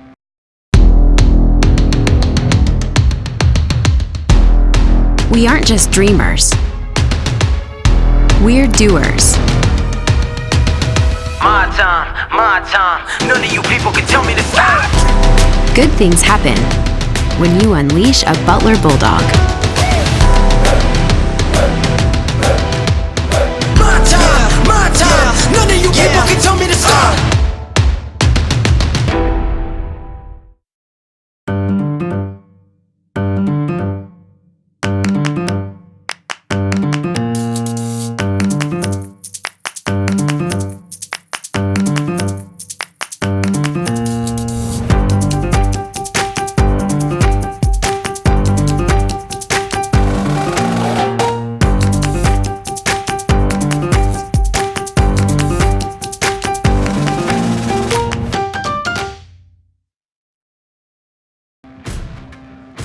We aren't just dreamers. We're doers. My time. None of you people can tell me to stop. Good things happen when you unleash a Butler Bulldog. My time. None of you people can tell me to stop.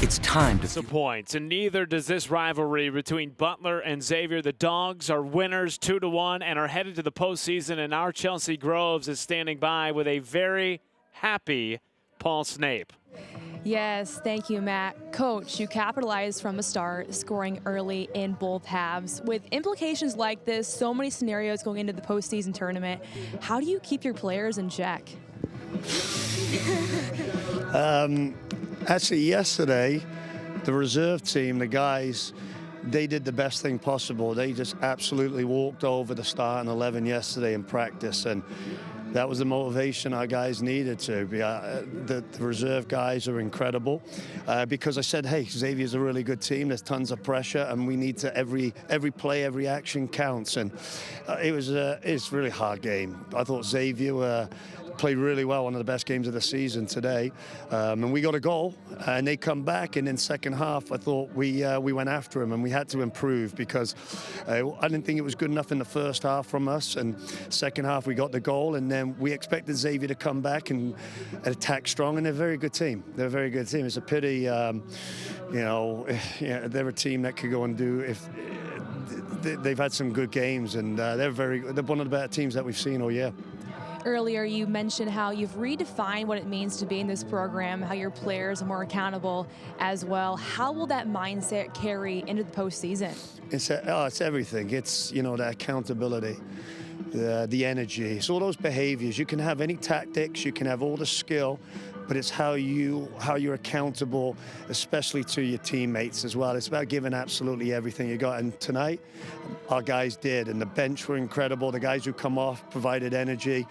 It's time to disappoint, and neither does this rivalry between Butler and Xavier. The Dogs are winners 2-1 and are headed to the postseason, and our Chelsea Groves is standing by with a very happy Paul Snape. Yes, thank you, Matt. Coach, you capitalized from the start, scoring early in both halves. With implications like this, so many scenarios going into the postseason tournament, how do you keep your players in check? Actually, yesterday, the reserve team, the guys, they did the best thing possible. They just absolutely walked over the starting 11 yesterday in practice, and that was the motivation our guys needed to. The reserve guys are incredible because I said, hey, Xavier's a really good team. There's tons of pressure, and we need to every play, every action counts. And it's a really hard game. I thought Xavier played really well, one of the best games of the season today, and we got a goal, and they come back, and in second half I thought we went after them, and we had to improve because I didn't think it was good enough in the first half from us, and second half we got the goal, and then we expected Xavier to come back and attack strong, and they're a very good team. They're a very good team. It's a pity, they're a team that could go and do if they've had some good games, and they're one of the better teams that we've seen all year. Earlier, you mentioned how you've redefined what it means to be in this program, how your players are more accountable as well. How will that mindset carry into the postseason? It's everything. It's, that accountability, the energy. It's all those behaviors. You can have any tactics, you can have all the skill, but it's how you're accountable, especially to your teammates as well. It's about giving absolutely everything you got. And tonight, our guys did, and the bench were incredible. The guys who come off provided energy.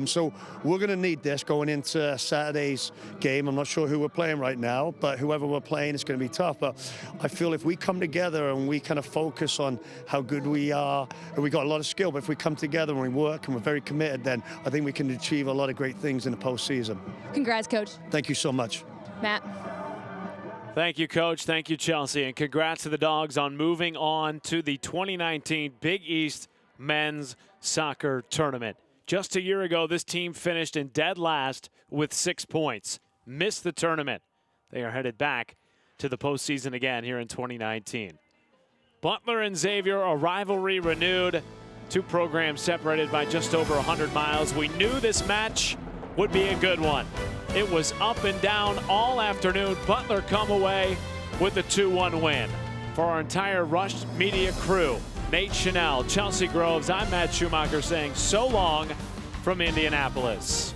So we're going to need this going into Saturday's game. I'm not sure who we're playing right now, but whoever we're playing, it's going to be tough. But I feel if we come together and we kind of focus on how good we are, and we got a lot of skill, but if we come together and we work and we're very committed, then I think we can achieve a lot of great things in the postseason. Congrats, Coach. Thank you so much. Matt. Thank you, Coach. Thank you, Chelsea. And congrats to the Dogs on moving on to the 2019 Big East Men's Soccer Tournament. Just a year ago, this team finished in dead last with 6 points. Missed the tournament. They are headed back to the postseason again here in 2019. Butler and Xavier, a rivalry renewed. Two programs separated by just over 100 miles. We knew this match would be a good one. It was up and down all afternoon. Butler come away with a 2-1 win. For our entire Rush Media crew, Nate Chanel, Chelsea Groves, I'm Matt Schumacher saying so long from Indianapolis.